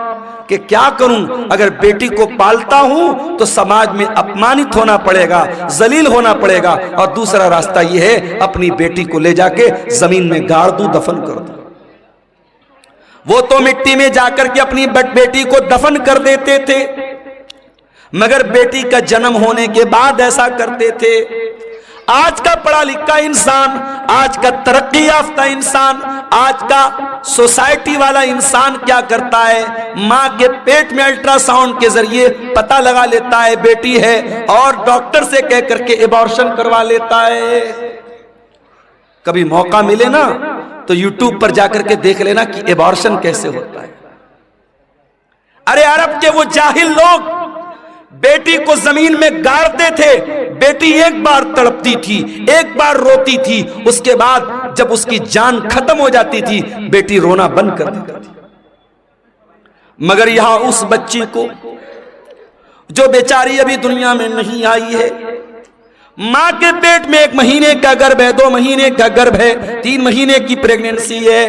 کہ کیا کروں؟ اگر بیٹی کو پالتا ہوں تو سماج میں اپمانت ہونا پڑے گا، ذلیل ہونا پڑے گا، اور دوسرا راستہ یہ ہے اپنی بیٹی کو لے جا کے زمین میں گاڑ دوں، دفن کر دوں۔ وہ تو مٹی میں جا کر کے اپنی بیٹی کو دفن کر دیتے تھے، مگر بیٹی کا جنم ہونے کے بعد ایسا کرتے تھے۔ آج کا پڑھا لکھا انسان، آج کا ترقی یافتہ انسان، آج کا سوسائٹی والا انسان کیا کرتا ہے؟ ماں کے پیٹ میں الٹرا ساؤنڈ کے ذریعے پتہ لگا لیتا ہے بیٹی ہے، اور ڈاکٹر سے کہہ کر کے ایبارشن کروا لیتا ہے۔ کبھی موقع ملے نا تو یوٹیوب پر جا کر کے دیکھ لینا کہ ایبارشن کیسے ہوتا ہے۔ ارے عرب کے وہ جاہل لوگ بیٹی کو زمین میں گاڑتے تھے، بیٹی ایک بار تڑپتی تھی، ایک بار روتی تھی، اس کے بعد جب اس کی جان ختم ہو جاتی تھی بیٹی رونا بند کر دیتی تھی۔ مگر یہاں اس بچی کو جو بیچاری ابھی دنیا میں نہیں آئی ہے، ماں کے پیٹ میں 1 مہینے کا گربھ ہے، 2 مہینے کا گربھ ہے، 3 مہینے کی پریگننسی ہے،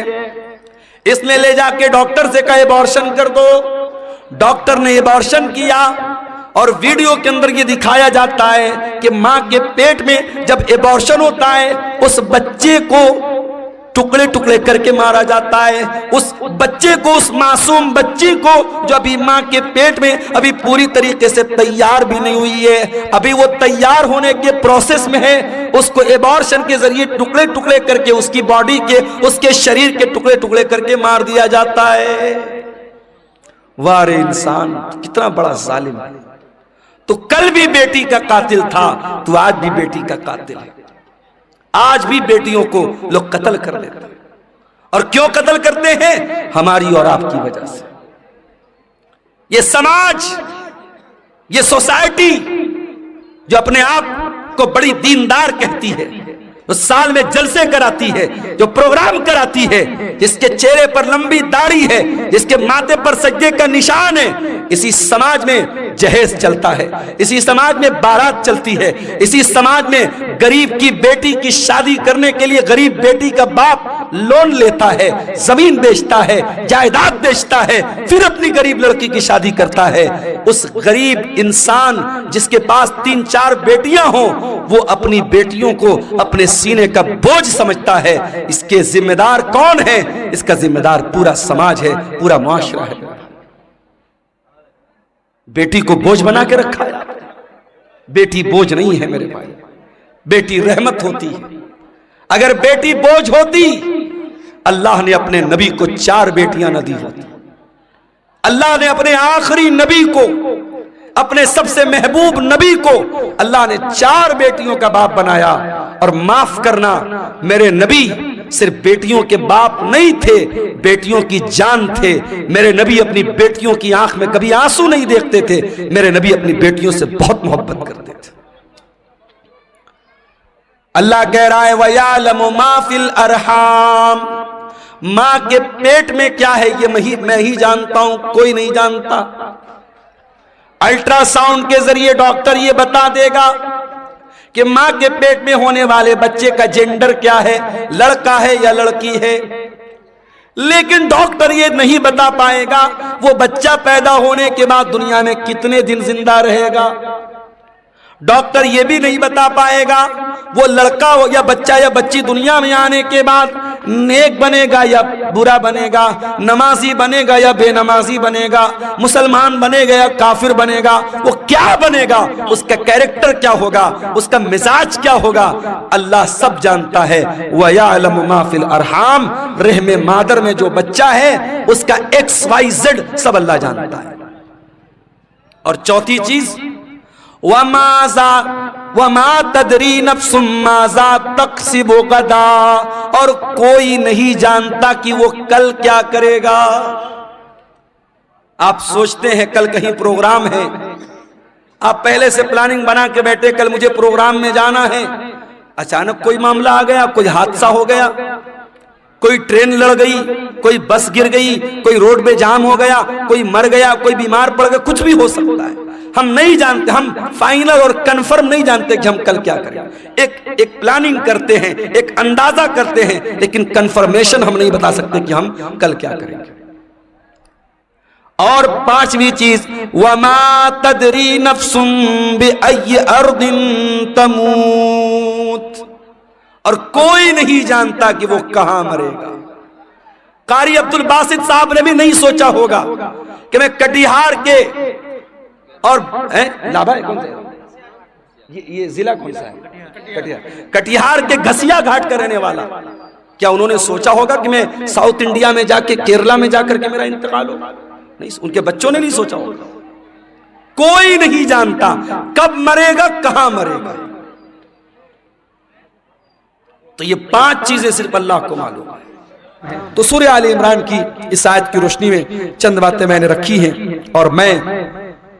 اس نے لے جا کے ڈاکٹر سے کہا ایبارشن کر دو۔ ڈاکٹر نے ایبارشن کیا، اور ویڈیو کے اندر یہ دکھایا جاتا ہے کہ ماں کے پیٹ میں جب ایبارشن ہوتا ہے اس بچے کو ٹکڑے ٹکڑے کر کے مارا جاتا ہے، اس بچے کو، اس معصوم بچی کو جو ابھی ماں کے پیٹ میں ابھی پوری طریقے سے تیار بھی نہیں ہوئی ہے، ابھی وہ تیار ہونے کے پروسیس میں ہے، اس کو ایبارشن کے ذریعے ٹکڑے ٹکڑے کر کے اس کی باڈی کے، اس کے شریر کے ٹکڑے ٹکڑے کر کے مار دیا جاتا ہے۔ وارے انسان کتنا بڑا ظالم ہے، تو کل بھی بیٹی کا قاتل تھا تو آج بھی بیٹی کا قاتل ہے۔ آج بھی بیٹیوں کو لوگ قتل کر لیتے ہیں، اور کیوں قتل کرتے ہیں؟ ہماری اور آپ کی وجہ سے۔ یہ سماج، یہ سوسائٹی جو اپنے آپ کو بڑی دیندار کہتی ہے، جو سال میں جلسے کراتی ہے، جو پروگرام کراتی ہے، جس کے چہرے پر لمبی داڑھی ہے، جس کے ماتھے پر سجدے کا نشان ہے، اسی سماج میں جہیز چلتا ہے، اسی سماج میں بارات چلتی ہے، اسی سماج میں غریب کی بیٹی کی شادی کرنے کے لیے غریب بیٹی کا باپ لون لیتا ہے، زمین بیچتا ہے، جائیداد بیچتا ہے، پھر اپنی غریب لڑکی کی شادی کرتا ہے۔ اس غریب انسان جس کے پاس 3-4 بیٹیاں ہوں، وہ اپنی بیٹیوں کو اپنے سینے کا بوجھ سمجھتا ہے۔ اس کے ذمہ دار کون ہے؟ اس کا ذمہ دار پورا سماج ہے، پورا معاشرہ ہے۔ بیٹی کو بوجھ بنا کے رکھا ہے۔ بیٹی بوجھ نہیں ہے میرے بھائی، بیٹی رحمت ہوتی ہے۔ اگر بیٹی بوجھ ہوتی، اللہ نے اپنے نبی کو 4 بیٹیاں نہ دی ہوتی۔ اللہ نے اپنے آخری نبی کو، اپنے سب سے محبوب نبی کو اللہ نے 4 بیٹیوں کا باپ بنایا۔ اور معاف کرنا، میرے نبی صرف بیٹیوں کے باپ نہیں تھے، بیٹیوں کی جان تھے۔ میرے نبی اپنی بیٹیوں کی آنکھ میں کبھی آنسو نہیں دیکھتے تھے، میرے نبی اپنی بیٹیوں سے بہت محبت کرتے تھے۔ اللہ کہہ رہا ہے وَيَعْلَمُ مَا فِي الْأَرْحَامِ، ماں کے پیٹ میں کیا ہے یہ میں ہی جانتا ہوں، کوئی نہیں جانتا۔ الٹرا ساؤنڈ کے ذریعے ڈاکٹر یہ بتا دے گا کہ ماں کے پیٹ میں ہونے والے بچے کا جینڈر کیا ہے، لڑکا ہے یا لڑکی ہے، لیکن ڈاکٹر یہ نہیں بتا پائے گا وہ بچہ پیدا ہونے کے بعد دنیا میں کتنے دن زندہ رہے گا۔ ڈاکٹر یہ بھی نہیں بتا پائے گا وہ لڑکا ہو یا بچہ یا بچی دنیا میں آنے کے بعد نیک بنے گا یا برا بنے گا، نمازی بنے گا یا بے نمازی بنے گا، مسلمان بنے گا یا کافر بنے گا، وہ کیا بنے گا، اس کا کیریکٹر کیا ہوگا، اس کا مزاج کیا ہوگا، اللہ سب جانتا ہے۔ وَيَعْلَمُ مَا فِي الْأَرْحَامِ، رحم مادر میں جو بچہ ہے اس کا XYZ سب اللہ جانتا ہے۔ اور چوتھی چیز وَمَا تَدْرِي نَفْسٌ مَاذَا تَكْسِبُ غَدًا، اور کوئی نہیں جانتا کہ وہ کل کیا کرے گا۔ آپ سوچتے ہیں کل کہیں پروگرام ہے، آپ پہلے سے پلاننگ بنا کے بیٹھے کل مجھے پروگرام میں جانا ہے، اچانک کوئی معاملہ آ گیا، کوئی حادثہ ہو گیا، کوئی ٹرین لڑ گئی، کوئی بس گر گئی، کوئی روڈ پہ جام ہو گیا، کوئی مر گیا، کوئی بیمار پڑ گیا، کچھ بھی ہو سکتا ہے۔ ہم نہیں جانتے، ہم فائنل اور کنفرم نہیں جانتے کہ ہم کل کیا کریں۔ ایک پلاننگ کرتے ہیں، ایک اندازہ کرتے ہیں، لیکن کنفرمیشن ہم نہیں بتا سکتے کہ ہم کل کیا کریں گے۔ اور 5ویں چیز وَمَا تَدْرِي نَفْسٌ بِأَيِّ أَرْضٍ تَمُوتُ، اور کوئی نہیں جانتا کہ وہ کہاں مرے گا۔ قاری عبد الباسط صاحب نے بھی نہیں سوچا ہوگا کہ میں کٹیہار کے اور لابا کون سا ہے، یہ ضلع کون سا ہے، کٹیہار کے گھسیا گھاٹ کا رہنے والا، کیا انہوں نے سوچا ہوگا کہ میں ساؤتھ انڈیا میں جا کے کیرلا میں جا کر کے میرا انتقال ہوگا؟ نہیں، ان کے بچوں نے نہیں سوچا ہوگا۔ کوئی نہیں جانتا کب مرے گا، کہاں مرے گا۔ تو یہ 5 چیزیں صرف اللہ کو معلوم ہے۔ تو سورہ آل عمران کی اس آیت کی روشنی میں چند باتیں میں نے رکھی ہیں، اور میں